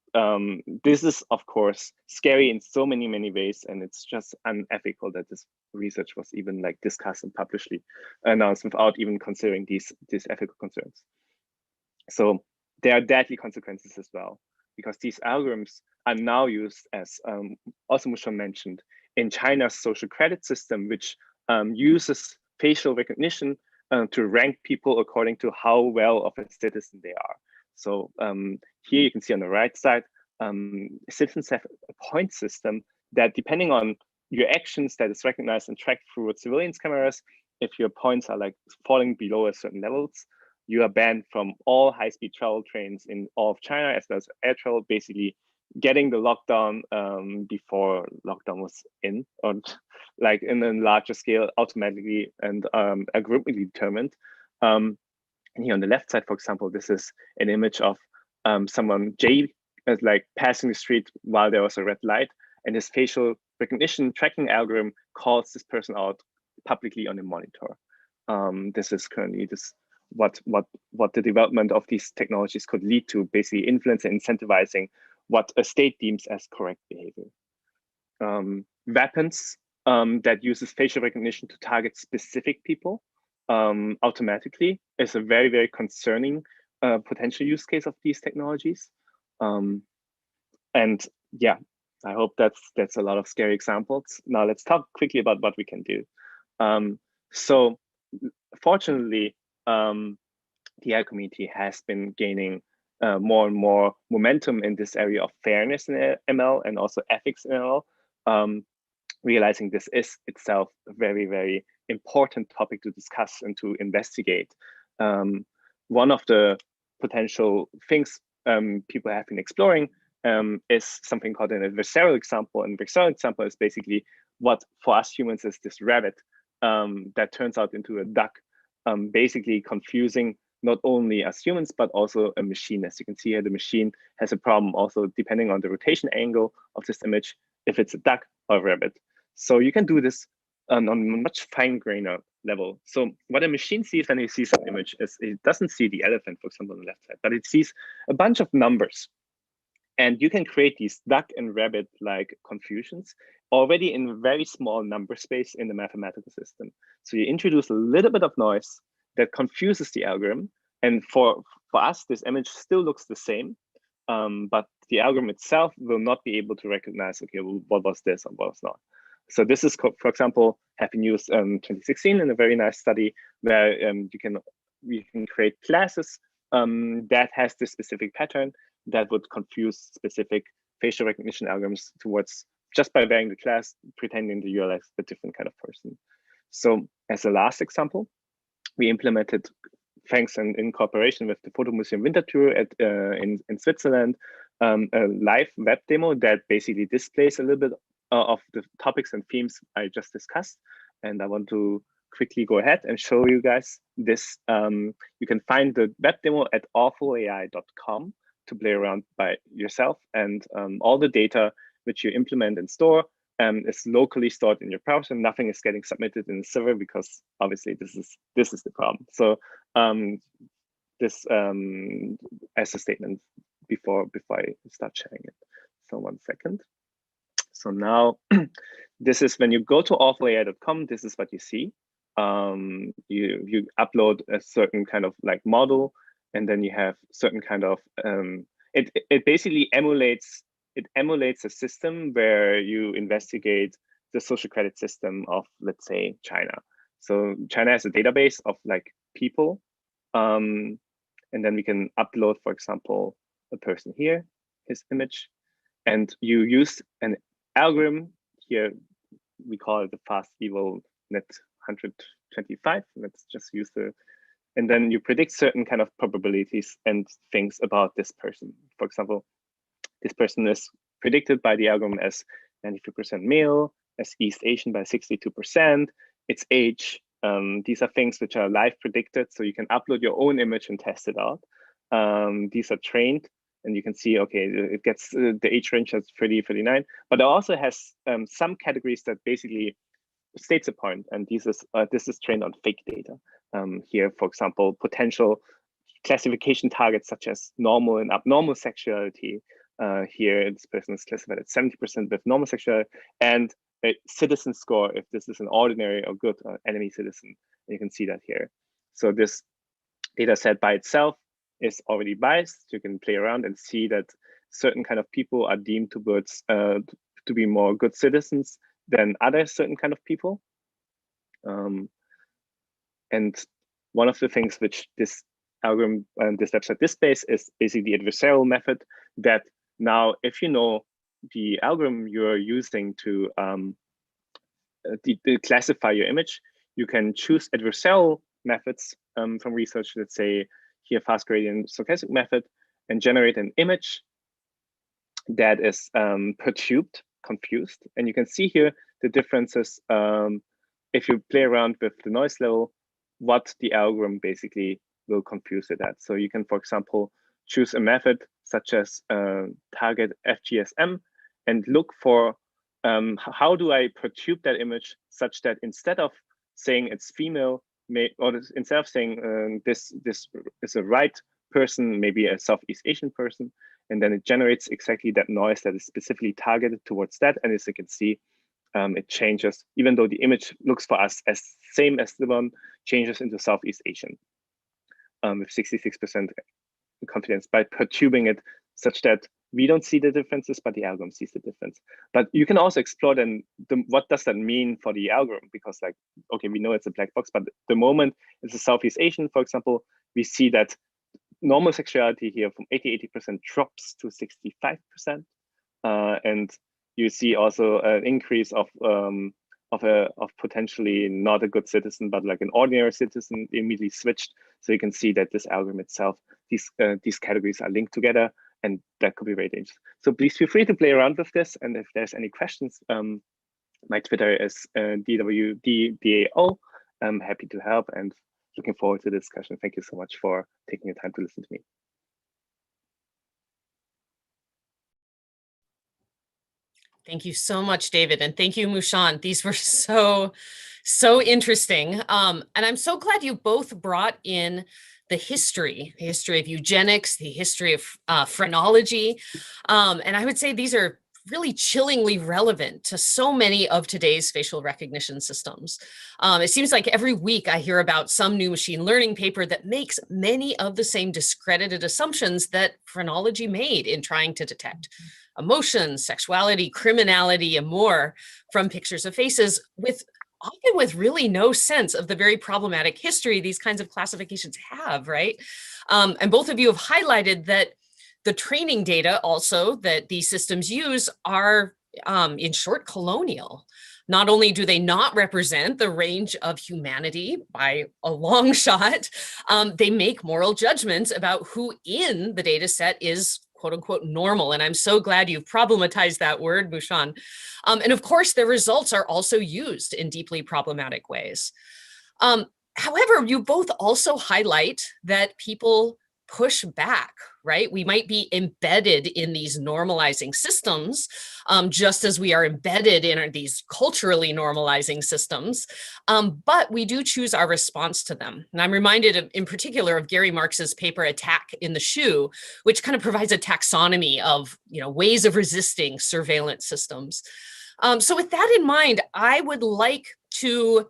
this is, of course, scary in so many ways, and it's just unethical that this research was even like discussed and publicly announced without even considering these ethical concerns. So there are deadly consequences as well, because these algorithms are now used, as also Mushon mentioned, in China's social credit system, which uses facial recognition to rank people according to how well of a citizen they are. So here you can see on the right side, citizens have a point system that, depending on your actions, that is recognized and tracked through surveillance cameras. If your points are like falling below a certain levels, you are banned from all high-speed travel trains in all of China, as well as air travel, basically getting the lockdown before lockdown was in, or like in a larger scale, automatically and algorithmically determined. And here on the left side, for example, this is an image of someone, Jay, like passing the street while there was a red light, and his facial recognition tracking algorithm calls this person out publicly on the monitor. This is currently what the development of these technologies could lead to, basically influence and incentivizing what a state deems as correct behavior. Weapons that uses facial recognition to target specific people automatically is a very, very concerning potential use case of these technologies. And yeah, I hope that's a lot of scary examples. Now let's talk quickly about what we can do. So fortunately, the AI community has been gaining more and more momentum in this area of fairness in ML and also ethics in ML, realizing this is itself a very, very important topic to discuss and to investigate. One of the potential things people have been exploring is something called an adversarial example. An adversarial example is basically what for us humans is this rabbit that turns out into a duck, basically confusing not only us humans, but also a machine. As you can see here, the machine has a problem also depending on the rotation angle of this image, if it's a duck or a rabbit. So you can do this on a much fine-grainer level. So what a machine sees when it sees an image is it doesn't see the elephant, for example, on the left side, but it sees a bunch of numbers. And you can create these duck and rabbit-like confusions already in a very small number space in the mathematical system. So you introduce a little bit of noise that confuses the algorithm. And for us, this image still looks the same, but the algorithm itself will not be able to recognize, okay, well, what was this and what was not. So this is, for example, have been used in 2016 in a very nice study where you can create classes that has this specific pattern that would confuse specific facial recognition algorithms towards, just by varying the class, pretending that you're like a different kind of person. So as a last example, we implemented, thanks in cooperation with the Photo Museum Winterthur in Switzerland, a live web demo that basically displays a little bit of the topics and themes I just discussed. And I want to quickly go ahead and show you guys this. You can find the web demo at authoriacom to play around by yourself, and all the data which you implement and store is locally stored in your browser. Nothing is getting submitted in the server because obviously this is the problem. So this as a statement before I start sharing it. So 1 second. So now this is when you go to authoriacom, this is what you see. You upload a certain kind of like model, and then you have certain kind of it basically emulates a system where you investigate the social credit system of, let's say, China. So China has a database of like people, and then we can upload, for example, a person here, his image, and you use an algorithm here. We call it the fast evil net 125. Let's just use and then you predict certain kind of probabilities and things about this person. For example, this person is predicted by the algorithm as 93% male, as East Asian by 62%, its age. These are things which are live predicted, so you can upload your own image and test it out. These are trained, and you can see, okay, it gets the age range as 30, 39, but it also has some categories that basically states a point, and this is trained on fake data. Here, for example, potential classification targets such as normal and abnormal sexuality. Here, this person is classified at 70% with normal sexuality, and a citizen score if this is an ordinary or good or enemy citizen. You can see that here. So this data set by itself is already biased. You can play around and see that certain kind of people are deemed towards to be more good citizens than other certain kind of people. And one of the things which this algorithm this website displays is basically the adversarial method that now, if you know the algorithm you're using to classify your image, you can choose adversarial methods from research, let's say here fast gradient stochastic method, and generate an image that is perturbed, confused. And you can see here the differences if you play around with the noise level, what the algorithm basically will confuse it at. So you can, for example, choose a method such as target FGSM and look for how do I perturb that image such that instead of saying it's female, instead of saying this is a right person, maybe a Southeast Asian person, and then it generates exactly that noise that is specifically targeted towards that. And as you can see, it changes, even though the image looks for us as same as the one, changes into Southeast Asian with 66% confidence by perturbing it such that we don't see the differences, but the algorithm sees the difference. But you can also explore then what does that mean for the algorithm? Because like, okay, we know it's a black box, but the moment it's a Southeast Asian, for example, we see that normal sexuality here from 80% drops to 65%. And you see also an increase of potentially not a good citizen, but like an ordinary citizen immediately switched. So you can see that this algorithm itself, these categories are linked together, and that could be very dangerous. So please feel free to play around with this. And if there's any questions, my Twitter is DWDDAO. I'm happy to help and looking forward to the discussion. Thank you so much for taking the time to listen to me. Thank you so much, David. And thank you, Mushon. These were so interesting. And I'm so glad you both brought in the history of eugenics, the history of phrenology. And I would say these are really chillingly relevant to so many of today's facial recognition systems. It seems like every week I hear about some new machine learning paper that makes many of the same discredited assumptions that phrenology made in trying to detect emotions, sexuality, criminality, and more from pictures of faces, often with really no sense of the very problematic history these kinds of classifications have, right? And both of you have highlighted that the training data also that these systems use are, in short, colonial. Not only do they not represent the range of humanity by a long shot, they make moral judgments about who in the data set is quote unquote normal. And I'm so glad you've problematized that word, Mushon. And of course, their results are also used in deeply problematic ways. However, you both also highlight that people push back, right? We might be embedded in these normalizing systems, just as we are embedded in these culturally normalizing systems, but we do choose our response to them. And I'm reminded in particular of Gary Marx's paper, Attack in the Shoe, which kind of provides a taxonomy of ways of resisting surveillance systems. So with that in mind, I would like to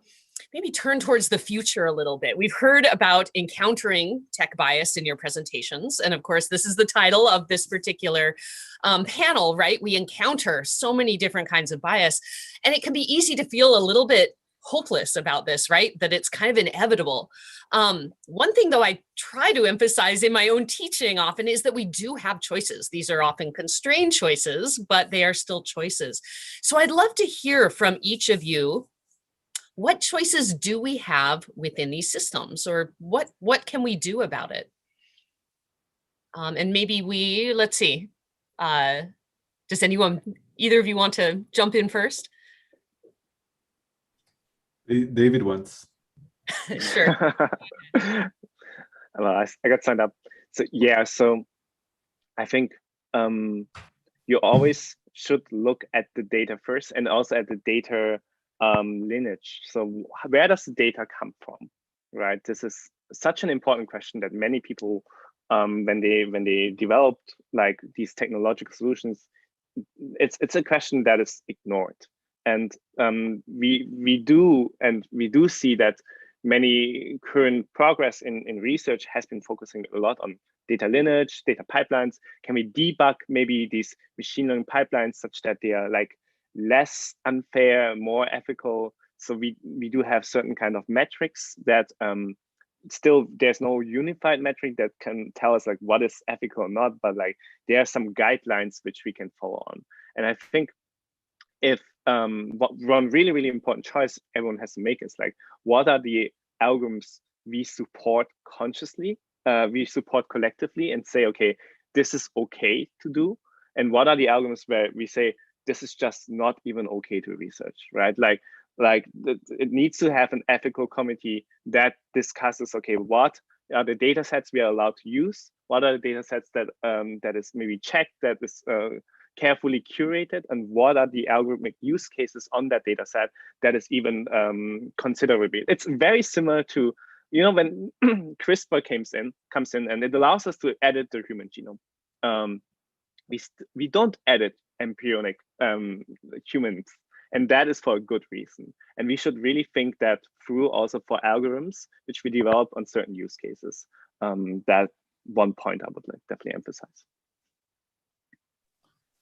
maybe turn towards the future a little bit. We've heard about encountering tech bias in your presentations. And of course, this is the title of this particular panel, right? We encounter so many different kinds of bias, and it can be easy to feel a little bit hopeless about this, right? That it's kind of inevitable. One thing though I try to emphasize in my own teaching often is that we do have choices. These are often constrained choices, but they are still choices. So I'd love to hear from each of you, what choices do we have within these systems, or what can we do about it? And maybe let's see, does either of you want to jump in first? David wants. Sure. Well, I got signed up. So yeah, so I think you always should look at the data first, and also at the data lineage. So where does the data come from, right? This is such an important question that many people, when they developed like these technological solutions, it's a question that is ignored. And we do see that many current progress in research has been focusing a lot on data lineage, data pipelines. Can we debug maybe these machine learning pipelines such that they are like less unfair, more ethical? So we do have certain kind of metrics that still there's no unified metric that can tell us like what is ethical or not, but like there are some guidelines which we can follow on. And I think if one really important choice everyone has to make is like, what are the algorithms we support consciously, we support collectively, and say, okay, this is okay to do, and what are the algorithms where we say this is just not even okay to research, right? It needs to have an ethical committee that discusses, okay, what are the data sets we are allowed to use? What are the data sets that that is maybe checked, that is carefully curated, and what are the algorithmic use cases on that data set that is even considerable? It's very similar to, you know, when CRISPR comes in and it allows us to edit the human genome. We don't edit embryonic humans, and that is for a good reason. And we should really think that through also for algorithms which we develop on certain use cases. That one point I would like definitely emphasize.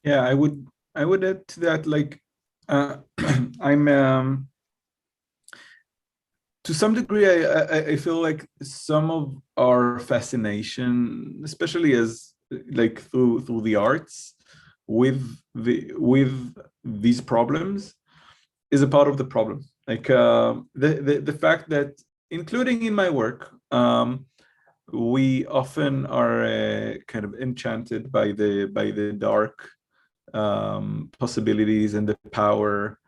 Yeah, I would add to that, like, I'm to some degree, I feel like some of our fascination, especially as like through the arts, with these problems, is a part of the problem. Like the fact that, including in my work, we often are kind of enchanted by the dark possibilities and the power.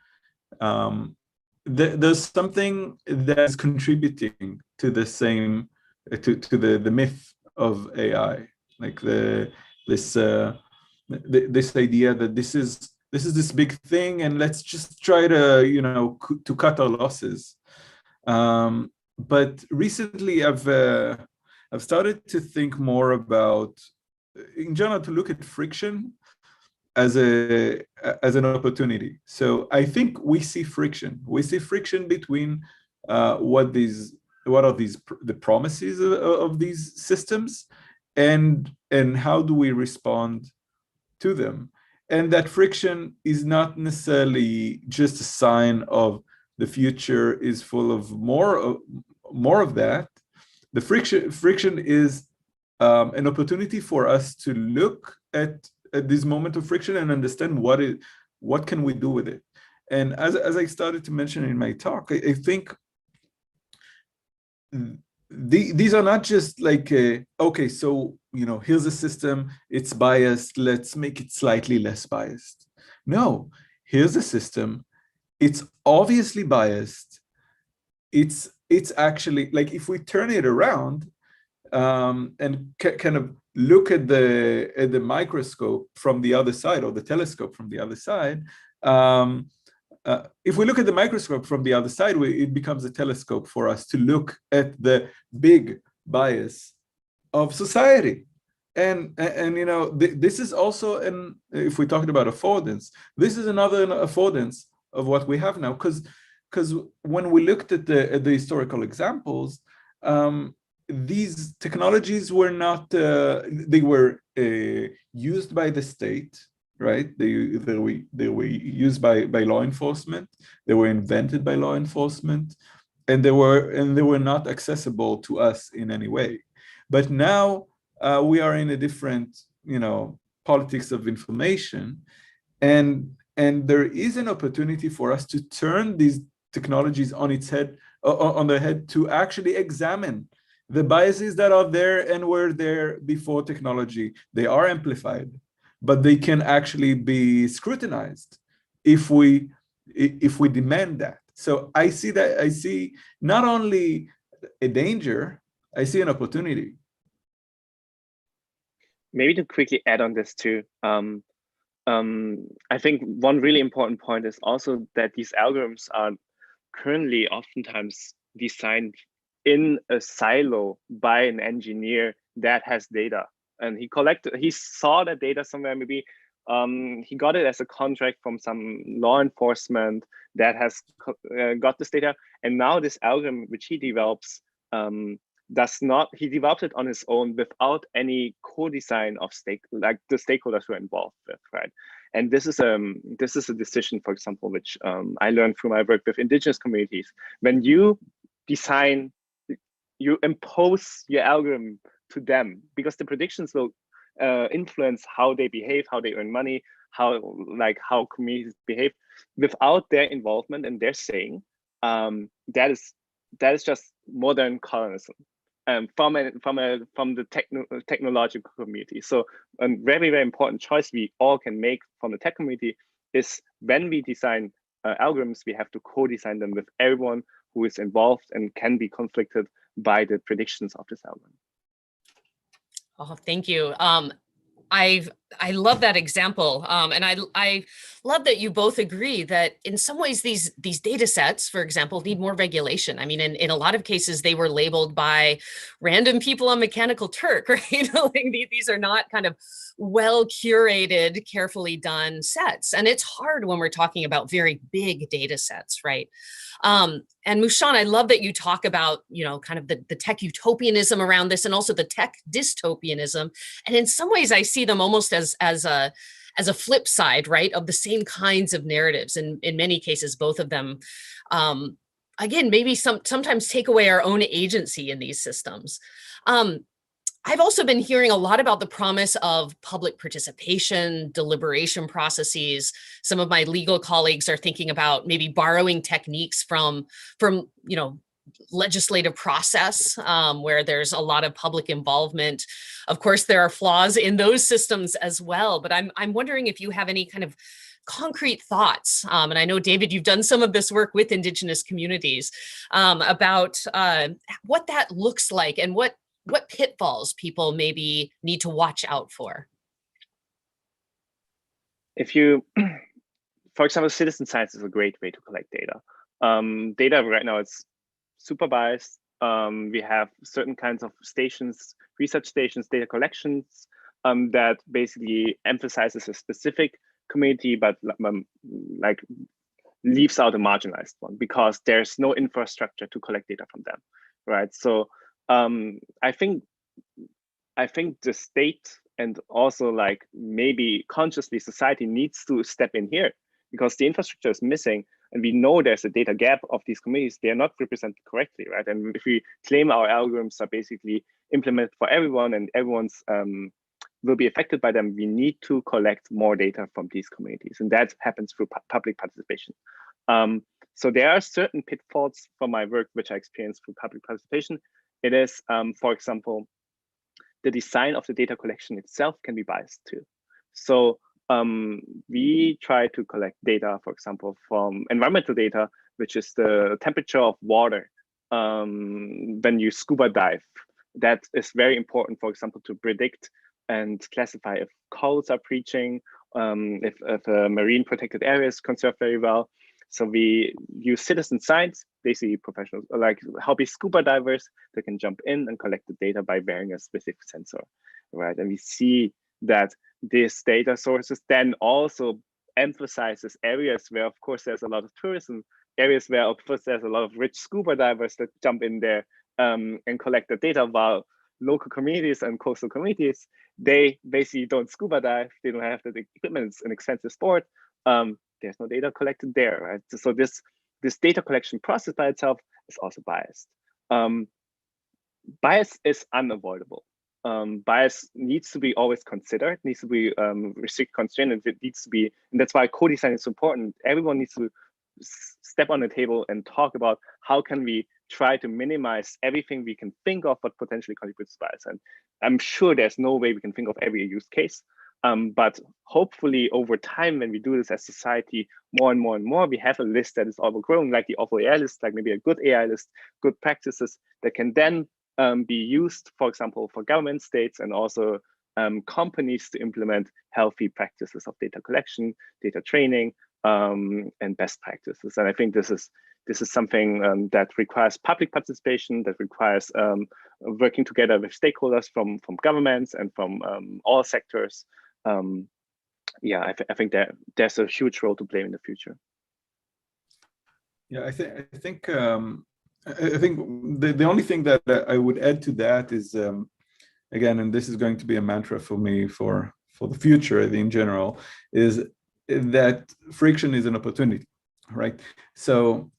There's something that is contributing to the same to the myth of AI, like this idea that this is this big thing, and let's just try to, you know, to cut our losses. But recently I've started to think more about, in general, to look at friction as an opportunity. So I think we see friction. We see friction between what are the promises of these systems, and how do we respond to them. And that friction is not necessarily just a sign of the future is full of more of that. The friction is an opportunity for us to look at this moment of friction and understand what can we do with it. And as I started to mention in my talk, I think these are not just like, okay, so, you know, here's a system, it's biased, let's make it slightly less biased. No, here's a system, it's obviously biased. It's actually, like, if we turn it around and kind of look at the microscope from the other side, or the telescope from the other side, if we look at the microscope from the other side, it becomes a telescope for us to look at the big bias of society. And you know, this is also, if we talked about affordance, this is another affordance of what we have now, because when we looked at the historical examples, these technologies were not, they were used by the state, right? They were used by law enforcement. They were invented by law enforcement, and they were not accessible to us in any way. But now we are in a different, you know, politics of information, and there is an opportunity for us to turn these technologies on its head, on their head, to actually examine the biases that are there and were there before technology. They are amplified, but they can actually be scrutinized if we demand that. So I see not only a danger, I see an opportunity. Maybe to quickly add on this too, I think one really important point is also that these algorithms are currently oftentimes designed in a silo by an engineer that has data, and he saw that data somewhere. Maybe he got it as a contract from some law enforcement that has got this data, and now this algorithm which he develops he developed it on his own without any co-design of the stakeholders who are involved with, right? And this is a decision, for example, which I learned through my work with indigenous communities. When you design you impose your algorithm to them, because the predictions will influence how they behave, how they earn money, how communities behave without their involvement and their saying. That is just modern colonialism from the technological community. So a very, very important choice we all can make from the tech community is, when we design algorithms, we have to co-design them with everyone who is involved and can be conflicted by the predictions of this algorithm. Oh, thank you. I love that example, and I love that you both agree that in some ways these data sets, for example, need more regulation. I mean, in a lot of cases, they were labeled by random people on Mechanical Turk, right? Like these are not kind of well curated, carefully done sets, and it's hard when we're talking about very big data sets, right? And Mushon, I love that you talk about, kind of the tech utopianism around this, and also the tech dystopianism. And in some ways, I see them almost as a flip side, right, of the same kinds of narratives. And in many cases, both of them, again, maybe sometimes take away our own agency in these systems. I've also been hearing a lot about the promise of public participation, deliberation processes. Some of my legal colleagues are thinking about maybe borrowing techniques from legislative process, where there's a lot of public involvement. Of course, there are flaws in those systems as well, but I'm wondering if you have any kind of concrete thoughts, and I know, David, you've done some of this work with Indigenous communities, about what that looks like and what pitfalls people maybe need to watch out for. If you, for example, citizen science is a great way to collect data. Data right now is super biased. We have certain kinds of stations, research stations, data collections that basically emphasizes a specific community, but like leaves out a marginalized one because there's no infrastructure to collect data from them, right? So I think the state and also like maybe consciously society needs to step in here, because the infrastructure is missing and we know there's a data gap of these communities. They are not represented correctly, right? And if we claim our algorithms are basically implemented for everyone and everyone's will be affected by them, we need to collect more data from these communities, and that happens through public participation. So there are certain pitfalls from my work which I experienced through public participation. It is, for example, the design of the data collection itself can be biased too. So we try to collect data, for example, from environmental data, which is the temperature of water when you scuba dive. That is very important, for example, to predict and classify if corals are breaching, if marine protected areas conserved very well. So we use citizen science, basically professionals, like hobby scuba divers that can jump in and collect the data by wearing a specific sensor, right? And we see that these data sources then also emphasizes areas where, of course, there's a lot of tourism, areas where, of course, there's a lot of rich scuba divers that jump in there and collect the data, while local communities and coastal communities, they basically don't scuba dive, they don't have the equipment, it's an expensive sport. There's no data collected there, right? So this data collection process by itself is also biased. Bias is unavoidable. Bias needs to be always considered, needs to be restrict, constrained, and it needs to be, and that's why co-design is so important. Everyone needs to step on the table and talk about how can we try to minimize everything we can think of what potentially contributes to bias. And I'm sure there's no way we can think of every use case. But hopefully over time, when we do this as society more and more and more, we have a list that is overgrown, like the awful AI list, like maybe a good AI list, good practices that can then be used, for example, for government, states, and also companies to implement healthy practices of data collection, data training, and best practices. And I think this is something that requires public participation, that requires working together with stakeholders from governments and from all sectors. Yeah, I think that there's a huge role to play in the future. Yeah, I think the only thing that I would add to that is, again, and this is going to be a mantra for me for the future in general, is that friction is an opportunity, right? So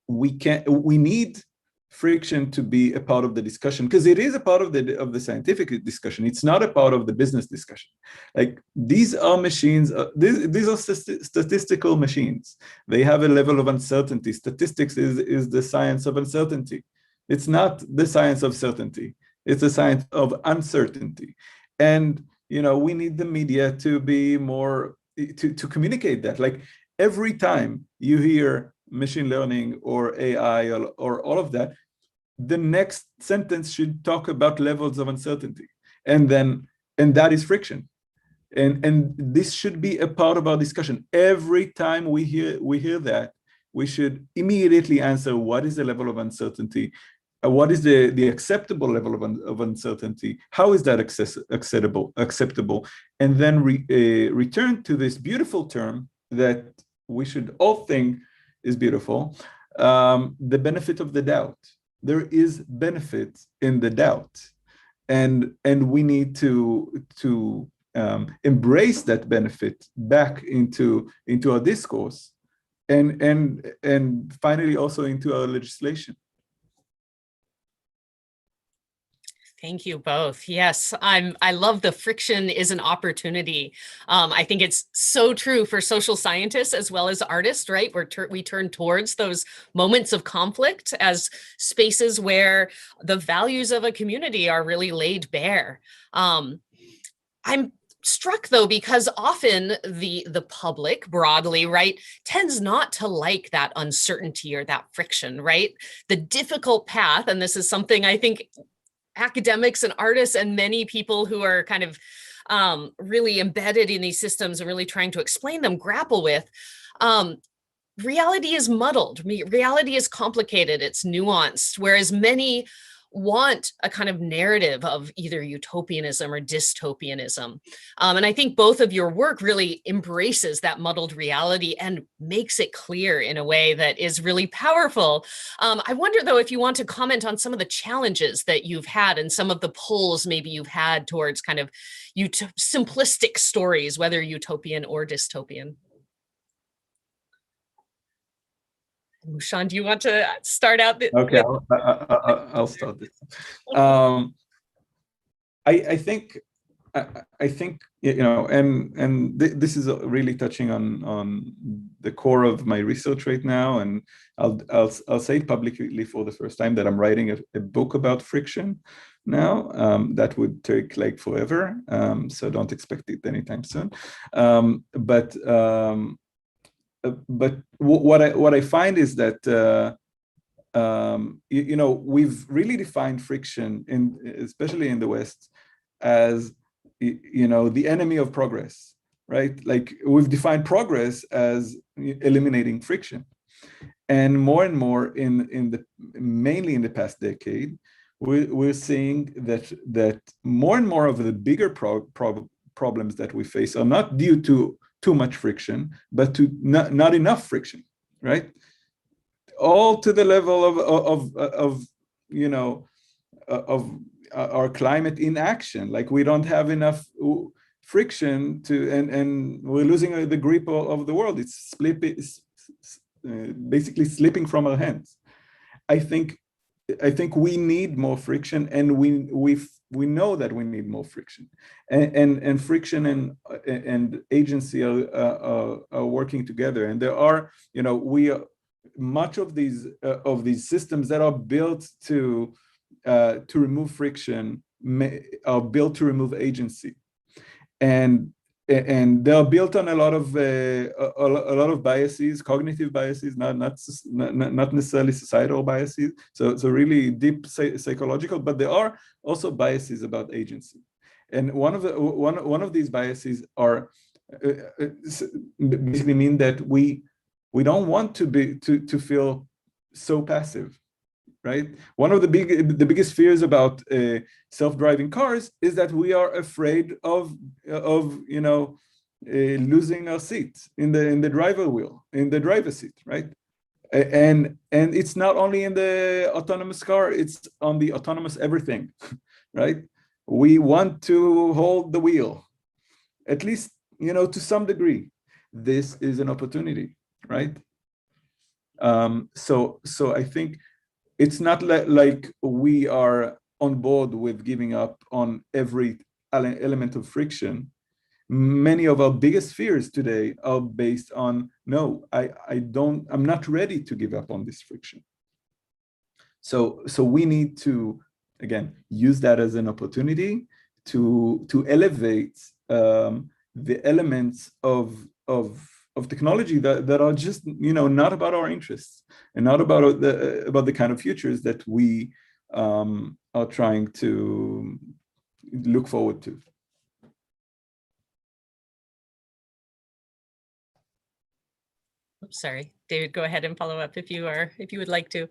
we need friction to be a part of the discussion, because it is a part of the scientific discussion. It's not a part of the business discussion. Like, these are machines, these are statistical machines. They have a level of uncertainty. Statistics is the science of uncertainty. It's not the science of certainty. It's a science of uncertainty. And, you know, we need the media to be more, to communicate that. Like, every time you hear machine learning or AI or all of that, the next sentence should talk about levels of uncertainty. And that is friction. And this should be a part of our discussion. Every time we hear that, we should immediately answer, what is the level of uncertainty? What is the acceptable level of uncertainty? How is that acceptable? And then return to this beautiful term that we should all think is beautiful, the benefit of the doubt. There is benefit in the doubt, and we need to embrace that benefit back into our discourse, and finally also into our legislation. Thank you both. Yes, I love the friction is an opportunity. I think it's so true for social scientists as well as artists, right? We turn towards those moments of conflict as spaces where the values of a community are really laid bare. I'm struck though, because often the public broadly, right, tends not to like that uncertainty or that friction, right? The difficult path, and this is something I think academics and artists and many people who are kind of really embedded in these systems and really trying to explain them grapple with. Reality is muddled. Reality is complicated. It's nuanced, whereas many want a kind of narrative of either utopianism or dystopianism. And I think both of your work really embraces that muddled reality and makes it clear in a way that is really powerful. I wonder, though, if you want to comment on some of the challenges that you've had and some of the pulls maybe you've had towards kind of simplistic stories, whether utopian or dystopian. Mushon, do you want to start out? Okay, I'll start this. I think you know, and this is really touching on the core of my research right now, and I'll say publicly for the first time that I'm writing a book about friction now. That would take like forever, so don't expect it anytime soon. But what I find is that you know, we've really defined friction, especially in the West, as, you know, the enemy of progress, right? Like, we've defined progress as eliminating friction, and more mainly in the past decade, we're seeing that more and more of the bigger problems that we face are not due to too much friction, but to not enough friction, right? All to the level of you know, of our climate inaction. Like, we don't have enough friction to, and we're losing the grip of the world. It's basically slipping from our hands. I think we need more friction, and we know that we need more friction, and friction and agency are working together. And there are, you know, much of these systems that are built to remove friction are built to remove agency, and they are built on a lot of biases, cognitive biases, not necessarily societal biases. So really deep psychological, but there are also biases about agency. And one of these biases are basically mean that we don't want to feel so passive, right? One of the biggest fears about self-driving cars is that we are afraid of you know, losing our seat in the driver's seat, right? And it's not only in the autonomous car, it's on the autonomous everything, right? We want to hold the wheel, at least, you know, to some degree. This is an opportunity, right? So I think it's not like we are on board with giving up on every element of friction. Many of our biggest fears today are based on, no, I'm not ready to give up on this friction. So we need to, again, use that as an opportunity to elevate the elements of technology that are just, not about our interests and not about the kind of futures that we are trying to look forward to. Oops, sorry, David, go ahead and follow up if you would like to.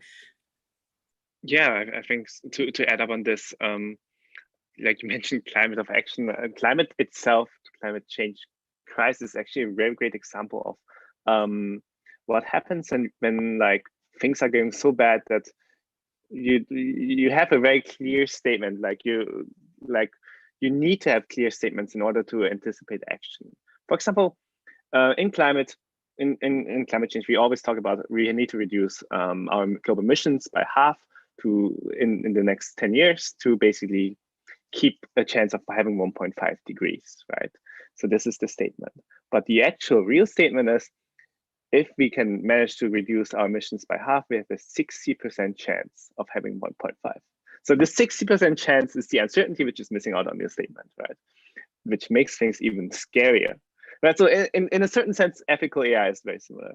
Yeah, I think to add up on this, like you mentioned, climate of action, climate itself, climate change crisis is actually a very great example of what happens when like things are going so bad that you have a very clear statement, like you need to have clear statements in order to anticipate action. For example, in climate change, we always talk about we need to reduce our global emissions by half in the next 10 years to basically keep a chance of having 1.5 degrees, right? So this is the statement. But the actual real statement is, if we can manage to reduce our emissions by half, we have a 60% chance of having 1.5. So the 60% chance is the uncertainty which is missing out on your statement, right? Which makes things even scarier. Right. So in a certain sense, ethical AI is very similar.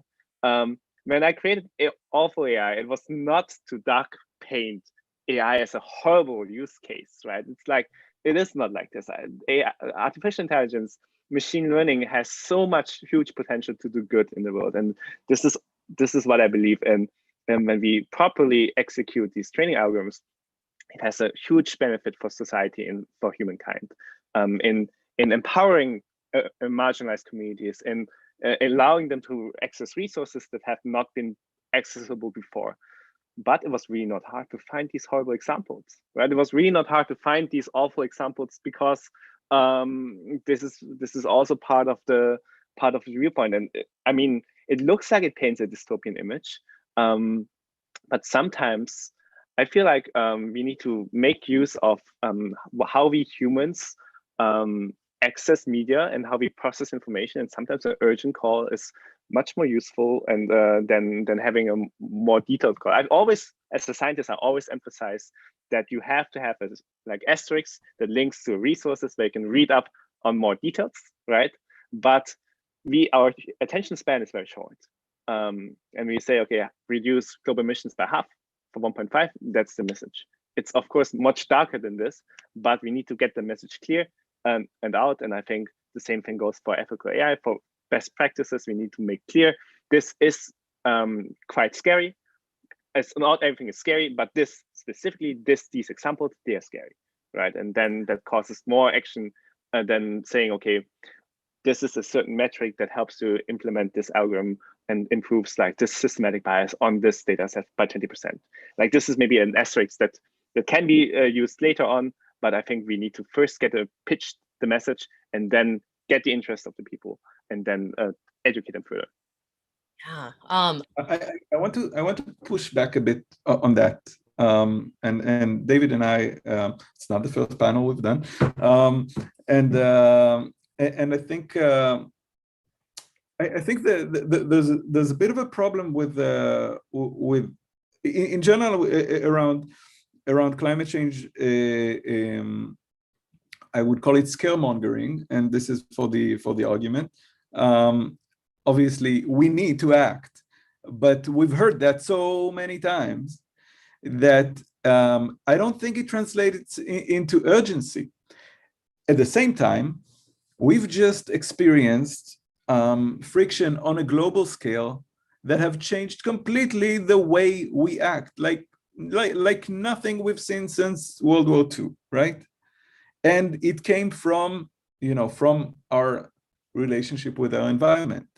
When I created awful AI, it was not to dark paint AI as a horrible use case, right? It's like, it is not like this. AI, artificial intelligence, machine learning has so much huge potential to do good in the world. And this is what I believe in. And when we properly execute these training algorithms, it has a huge benefit for society and for humankind, in empowering marginalized communities and allowing them to access resources that have not been accessible before. But it was really not hard to find these horrible examples, right? It was really not hard to find these awful examples because this is also part of the viewpoint. And I mean, it looks like it paints a dystopian image, but sometimes I feel like we need to make use of how we humans access media and how we process information. And sometimes an urgent call is much more useful and than having a more detailed call. I've always, as a scientist, I always emphasize that you have to have like asterisks that links to resources where you can read up on more details, right? But our attention span is very short. And we say, okay, reduce global emissions by half for 1.5, that's the message. It's of course much darker than this, but we need to get the message clear and out. And I think the same thing goes for ethical AI. For best practices, we need to make clear this is quite scary. As not everything is scary, but this specifically, these examples, they are scary, right? And then that causes more action than saying, okay, this is a certain metric that helps to implement this algorithm and improves like this systematic bias on this data set by 20%. Like this is maybe an asterisk that can be used later on, but I think we need to first pitch the message and then get the interest of the people and then educate them further. Yeah. I want to push back a bit on that. And David and I, it's not the first panel we've done. And I think there's a bit of a problem with in general around climate change. I would call it scaremongering, and this is for the argument. Obviously, we need to act, but we've heard that so many times that I don't think it translates into urgency. At the same time, we've just experienced friction on a global scale that have changed completely the way we act, like nothing we've seen since World War II, right? And it came from our relationship with our environment,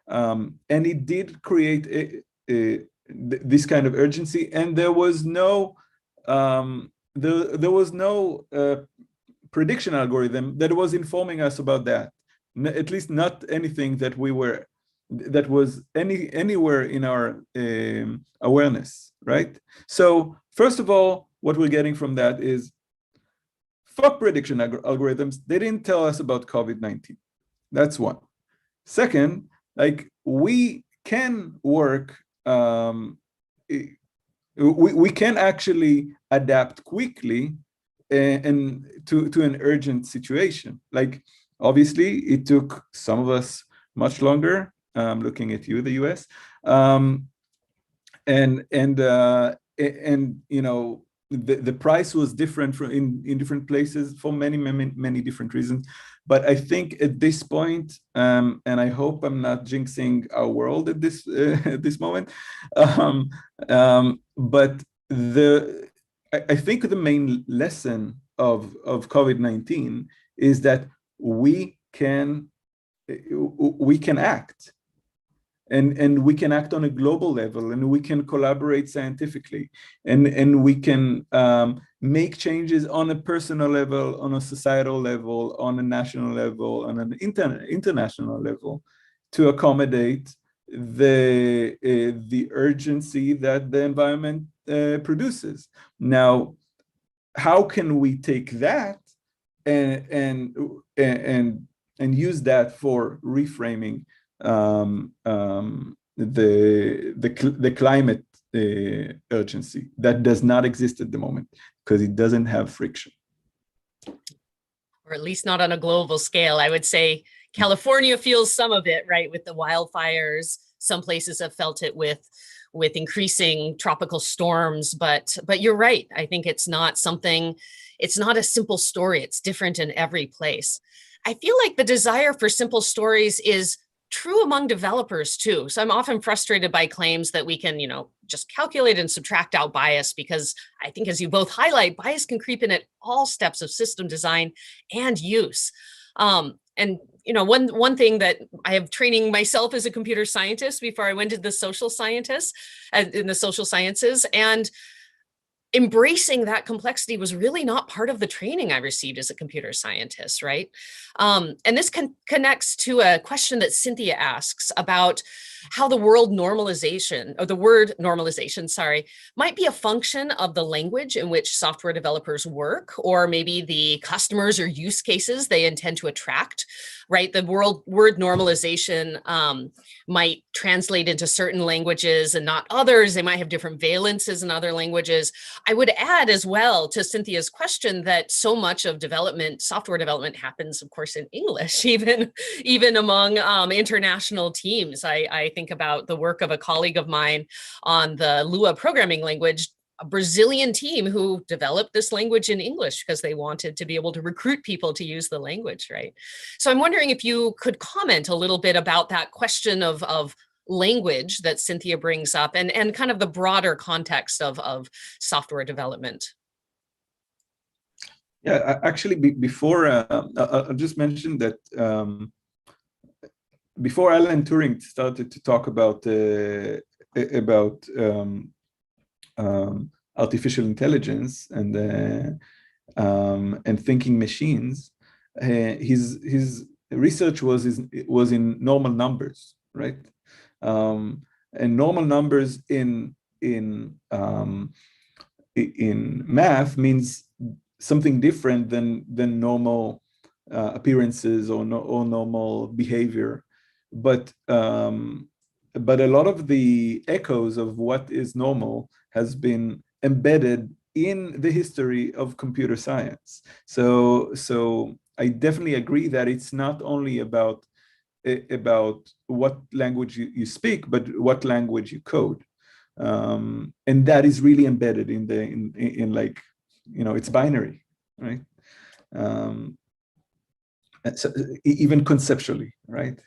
and it did create this kind of urgency. And there was no prediction algorithm that was informing us about that. At least not anything that we were that was anywhere in our awareness, right? So first of all, what we're getting from that is, fuck prediction algorithms. They didn't tell us about COVID-19. That's one. Second, like, we can work, we can actually adapt quickly and to an urgent situation. Like, obviously, it took some of us much longer. Looking at you, the US, and you know, the price was different in different places for many different reasons. But I think at this point, and I hope I'm not jinxing our world at this this moment, but I think the main lesson of COVID-19 is that we can act. And we can act on a global level, and we can collaborate scientifically, and we can make changes on a personal level, on a societal level, on a national level, on an international level, to accommodate the urgency that the environment produces. Now, how can we take that and use that for reframing the climate urgency that does not exist at the moment because it doesn't have friction, or at least not on a global scale. I would say California feels some of it, right, with the wildfires. Some places have felt it with increasing tropical storms, but you're right. I think it's not something. It's not a simple story. It's different in every place. I feel like the desire for simple stories is true among developers too. So I'm often frustrated by claims that we can, just calculate and subtract out bias, because I think, as you both highlight, bias can creep in at all steps of system design and use. And one thing that I have training myself as a computer scientist before I went into the social sciences, and embracing that complexity was really not part of the training I received as a computer scientist, right? And this connects to a question that Cynthia asks about how the word normalization, might be a function of the language in which software developers work, or maybe the customers or use cases they intend to attract, right? The word normalization might translate into certain languages and not others. They might have different valences in other languages. I would add as well to Cynthia's question that so much of software development happens, of course, in English, even among international teams. I think about the work of a colleague of mine on the Lua programming language, a Brazilian team who developed this language in English because they wanted to be able to recruit people to use the language, right? So I'm wondering if you could comment a little bit about that question of language that Cynthia brings up, and kind of the broader context of software development. Yeah, actually, before I'll just mention that before Alan Turing started to talk about artificial intelligence and thinking machines, his research was in normal numbers, right? And normal numbers in math means something different than normal appearances or normal behavior, but a lot of the echoes of what is normal has been embedded in the history of computer science. So I definitely agree that it's not only about what language you speak, but what language you code, and that is really embedded in like, it's binary, right? So even conceptually, right?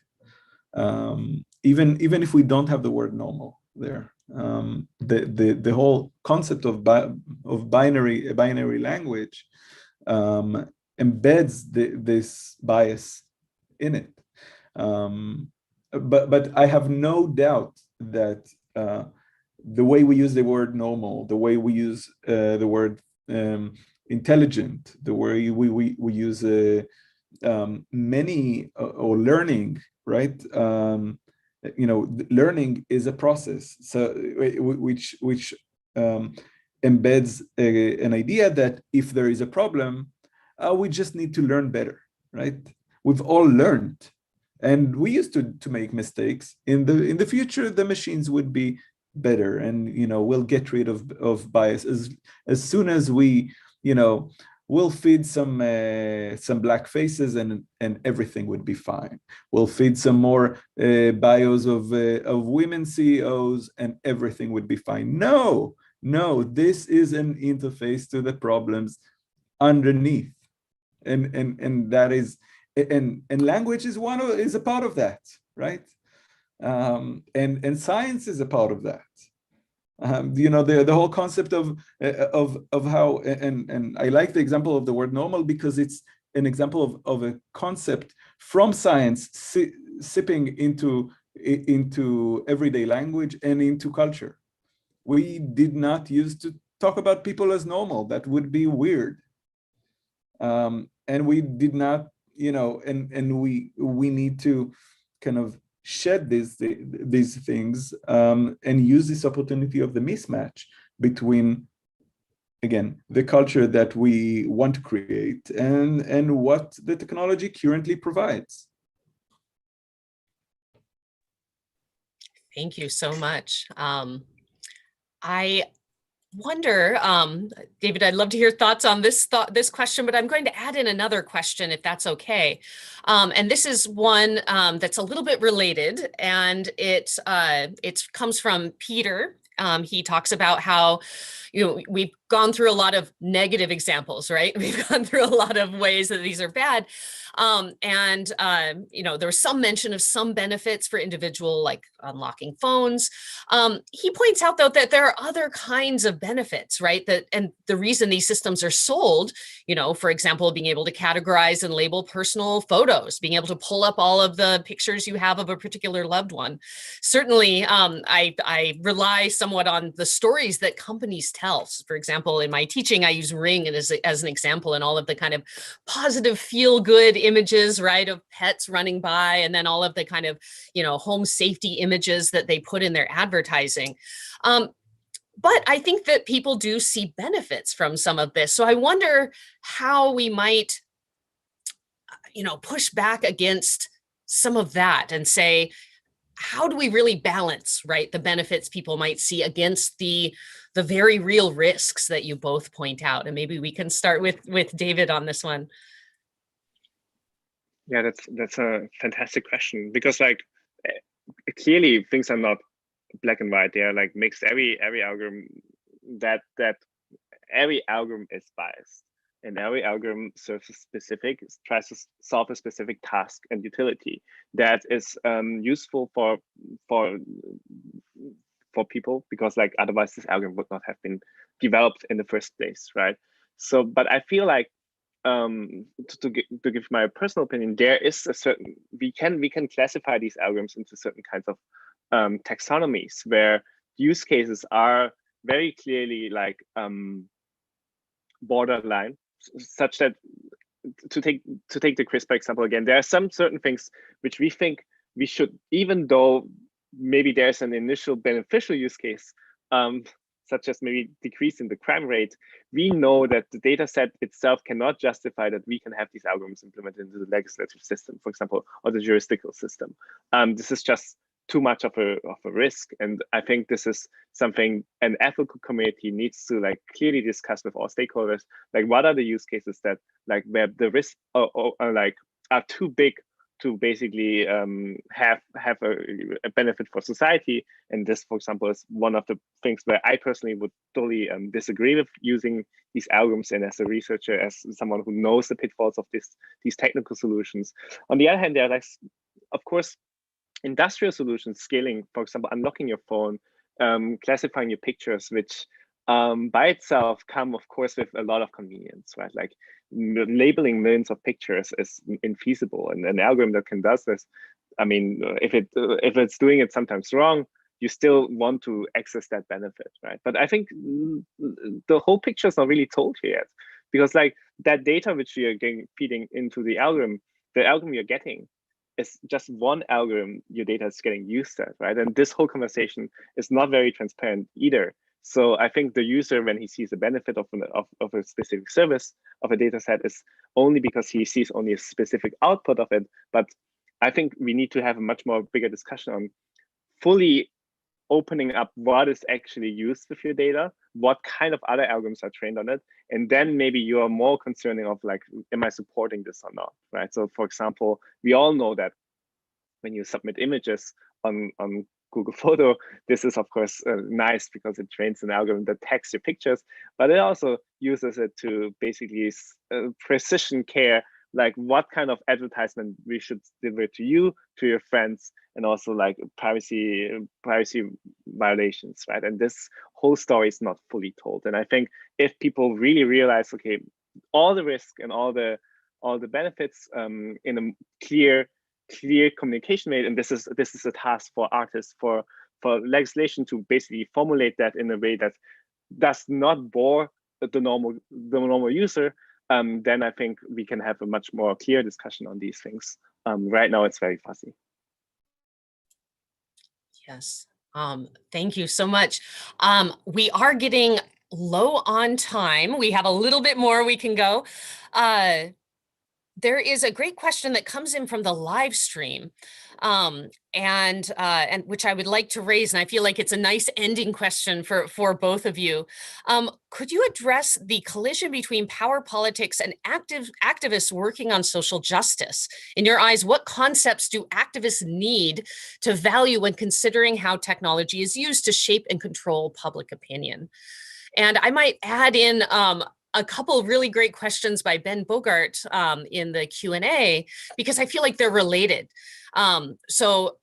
Even if we don't have the word normal there, the whole concept of binary language embeds this bias in it. But I have no doubt that the way we use the word normal, the way we use the word intelligent, the way we use many or learning, right? learning is a process, so which embeds an idea that if there is a problem, we just need to learn better, right? We've all learned, and we used to make mistakes. In the future, the machines would be better, and we'll get rid of bias as soon as we we'll feed some black faces and everything would be fine. We'll feed some more bios of women CEOs and everything would be fine. No, this is an interface to the problems underneath, and that is, and language is a part of that, right? And science is a part of that. The whole concept of how, and I like the example of the word normal because it's an example of a concept from science sipping into everyday language and into culture. We did not used to talk about people as normal. That would be weird. And we did not, and we need to kind of shed these things and use this opportunity of the mismatch between, again, the culture that we want to create and what the technology currently provides. Thank you so much. I wonder, David, I'd love to hear thoughts on this question, but I'm going to add in another question if that's okay. And this is one that's a little bit related, and it comes from Peter. He talks about how, we've gone through a lot of negative examples, right? We've gone through a lot of ways that these are bad. There was some mention of some benefits for individual, like unlocking phones. He points out, though, that there are other kinds of benefits, right? And the reason these systems are sold, for example, being able to categorize and label personal photos, being able to pull up all of the pictures you have of a particular loved one. Certainly, I rely somewhat on the stories that companies tell. For example, in my teaching, I use Ring as an example, and all of the kind of positive, feel-good images, right, of pets running by, and then all of the kind of, home safety images that they put in their advertising. But I think that people do see benefits from some of this. So I wonder how we might, push back against some of that and say, how do we really balance, right, the benefits people might see against the very real risks that you both point out? And maybe we can start with David on this one. Yeah, that's a fantastic question, because clearly things are not black and white. They are like mixed. Every algorithm every algorithm is biased, and every algorithm tries to solve a specific task and utility that is useful for people, because otherwise this algorithm would not have been developed in the first place, right? So, but I feel like to give my personal opinion, there is a certain, we can classify these algorithms into certain kinds of taxonomies where use cases are very clearly borderline, such that to take the CRISPR example again, there are some certain things which we think we should, even though maybe there's an initial beneficial use case, such as maybe decreasing the crime rate, we know that the data set itself cannot justify that we can have these algorithms implemented into the legislative system, for example, or the jurisdictional system. This is just too much of a risk. And I think this is something an ethical community needs to clearly discuss with all stakeholders. What are the use cases that where the risks are too big to basically have a benefit for society. And this, for example, is one of the things where I personally would totally disagree with using these algorithms, and as a researcher, as someone who knows the pitfalls of these technical solutions. On the other hand, there are of course, industrial solutions, scaling, for example, unlocking your phone, classifying your pictures, which by itself come, of course, with a lot of convenience, right? Labeling millions of pictures is infeasible, and an algorithm that can do this, I mean, if it's doing it sometimes wrong, you still want to access that benefit, right? But I think the whole picture is not really told here yet, because that data which we are feeding into the algorithm you're getting is just one algorithm your data is getting used at, right? And this whole conversation is not very transparent either. So I think the user, when he sees the benefit of a specific service of a data set, is only because he sees only a specific output of it. But I think we need to have a much more bigger discussion on fully opening up what is actually used with your data, what kind of other algorithms are trained on it, and then maybe you are more concerning of like, am I supporting this or not, right? So for example, we all know that when you submit images on Google Photo, this is of course nice because it trains an algorithm that tags your pictures, but it also uses it to basically precision care, like what kind of advertisement we should deliver to you, to your friends, and also like privacy violations, right? And this whole story is not fully told. And I think if people really realize, okay, all the risk and all the benefits in a clear communication made, and this is a task for artists, for legislation to basically formulate that in a way that does not bore the normal user, then I think we can have a much more clear discussion on these things. Right now, it's very fuzzy. Yes, thank you so much. We are getting low on time. We have a little bit more we can go. There is a great question that comes in from the live stream, and which I would like to raise, and I feel like it's a nice ending question for both of you. Could you address the collision between power politics and activists working on social justice? In your eyes, what concepts do activists need to value when considering how technology is used to shape and control public opinion? And I might add in a couple of really great questions by Ben Bogart in the Q&A, because I feel like they're related. So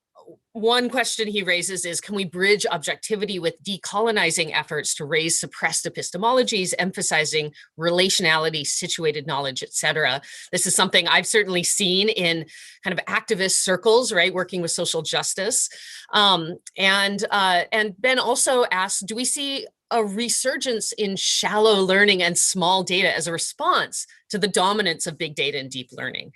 one question he raises is, can we bridge objectivity with decolonizing efforts to raise suppressed epistemologies, emphasizing relationality, situated knowledge, et cetera? This is something I've certainly seen in kind of activist circles, right, working with social justice. And Ben also asks, do we see a resurgence in shallow learning and small data as a response to the dominance of big data and deep learning?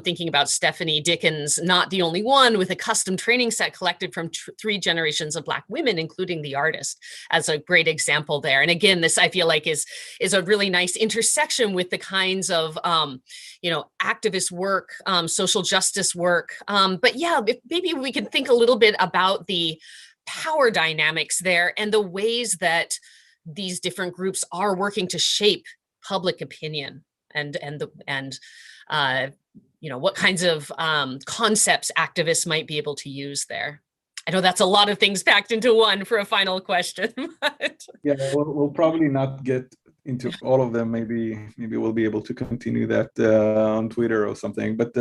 Thinking about Stephanie Dickens, not the only one, with a custom training set collected from 3 generations of Black women, including the artist, as a great example there. And again, this I feel like is a really nice intersection with the kinds of activist work, social justice work. But yeah, maybe we can think a little bit about the power dynamics there and the ways that these different groups are working to shape public opinion, and what kinds of concepts activists might be able to use there. I know that's a lot of things packed into one for a final question. Yeah, we'll probably not get into all of them. Maybe we'll be able to continue that on Twitter or something. But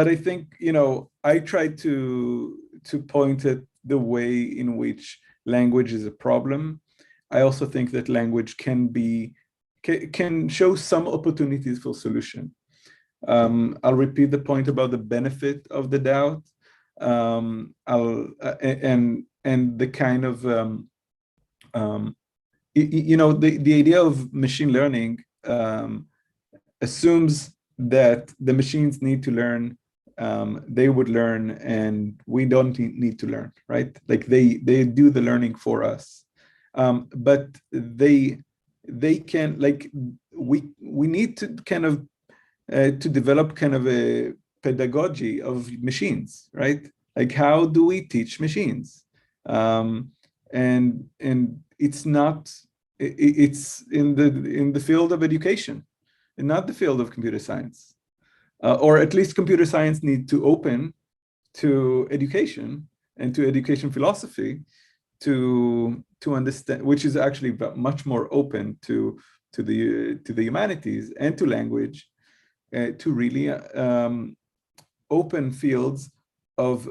I think, I tried to point at the way in which language is a problem. I also think that language can show some opportunities for solution. I'll repeat the point about the benefit of the doubt. And the kind of the idea of machine learning assumes that the machines need to learn, they would learn, and we don't need to learn, right? Like they do the learning for us. But they can, like, we need to kind of to develop kind of a pedagogy of machines, right? Like, how do we teach machines? And it's not, it's in the field of education and not the field of computer science. Or at least computer science need to open to education and to education philosophy to understand, which is actually much more open to the humanities and to language, to really open fields of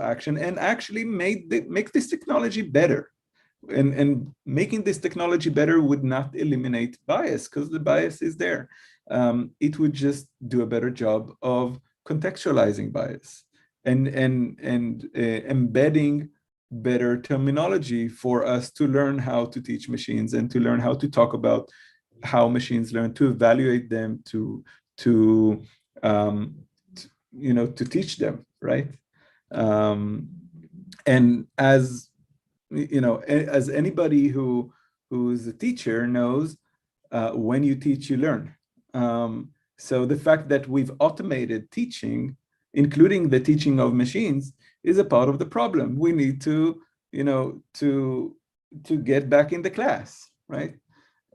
action, and actually make this technology better. And making this technology better would not eliminate bias, because the bias is there. It would just do a better job of contextualizing bias and embedding better terminology for us to learn how to teach machines and to learn how to talk about how machines learn, to evaluate them, to to to teach them, right? And as as anybody who's a teacher knows, when you teach, you learn. So the fact that we've automated teaching, including the teaching of machines, is a part of the problem. We need to, to get back in the class, right?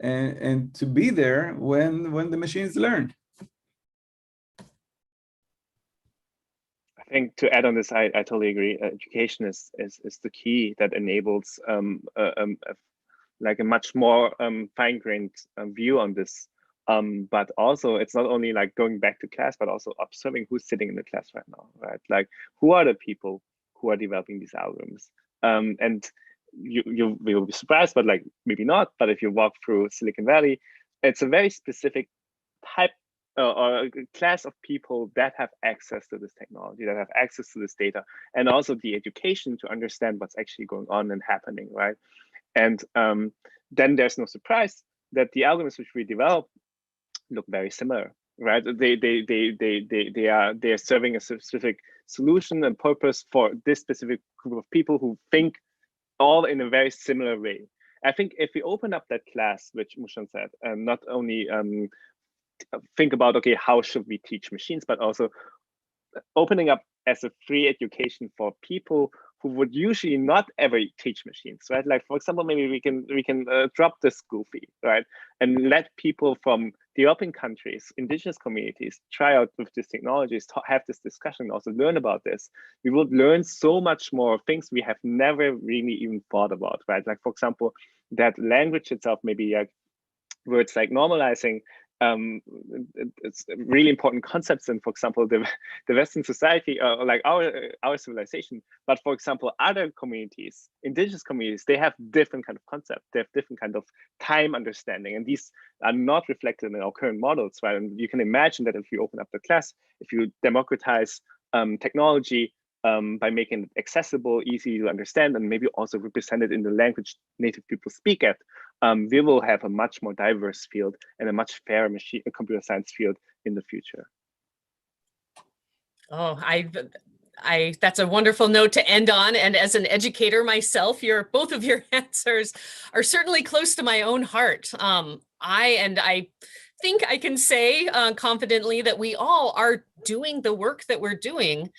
And to be there when the machines learn. I think to add on this, I totally agree. Education is the key that enables like a much more fine-grained view on this. But also, it's not only like going back to class, but also observing who's sitting in the class right now, right? Like, who are the people who are developing these algorithms? And you will be surprised, but like maybe not. But if you walk through Silicon Valley, it's a very specific type or a class of people that have access to this technology, that have access to this data, and also the education to understand what's actually going on and happening, right? And then there's no surprise that the algorithms which we develop look very similar, right? They are serving a specific solution and purpose for this specific group of people who think all in a very similar way. I think if we open up that class, which Mushon said, and not only think about, okay, how should we teach machines, but also opening up as a free education for people who would usually not ever teach machines, right? Like, for example, maybe we can drop this school fee, right? And let people from developing countries, indigenous communities, try out with these technologies, have this discussion, also learn about this. We would learn so much more things we have never really even thought about, right? Like, for example, that language itself, maybe like words like normalizing, it's really important concepts in, for example, the Western society, like our civilization. But for example, other communities, indigenous communities, they have different kind of concepts. They have different kind of time understanding, and these are not reflected in our current models, right? And you can imagine that if you open up the class, if you democratize technology by making it accessible, easy to understand, and maybe also represented in the language native people speak at, we will have a much more diverse field and a much fairer computer science field in the future. Oh, that's a wonderful note to end on. And as an educator myself, both of your answers are certainly close to my own heart. I think I can say confidently that we all are doing the work that we're doing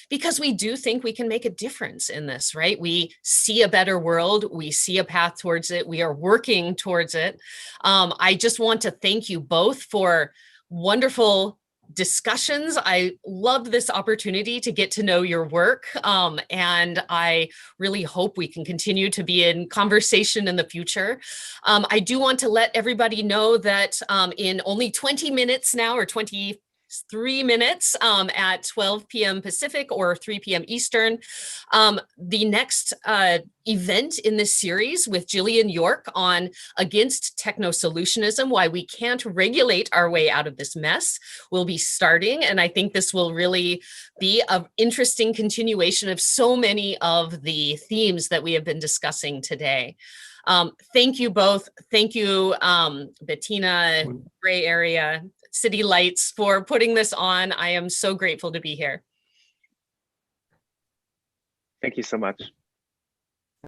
because we do think we can make a difference in this, right? We see a better world. We see a path towards it. We are working towards it. I just want to thank you both for wonderful discussions. I love this opportunity to get to know your work. And I really hope we can continue to be in conversation in the future. I do want to let everybody know that in only 20 minutes now, or 23 minutes at 12 p.m. Pacific or 3 p.m. Eastern, the next event in this series with Jillian York on Against Techno-Solutionism, Why We Can't Regulate Our Way Out of This Mess will be starting. And I think this will really be an interesting continuation of so many of the themes that we have been discussing today. Thank you both. Thank you, Bettina, Gray Area, City Lights, for putting this on. I am so grateful to be here. Thank you so much.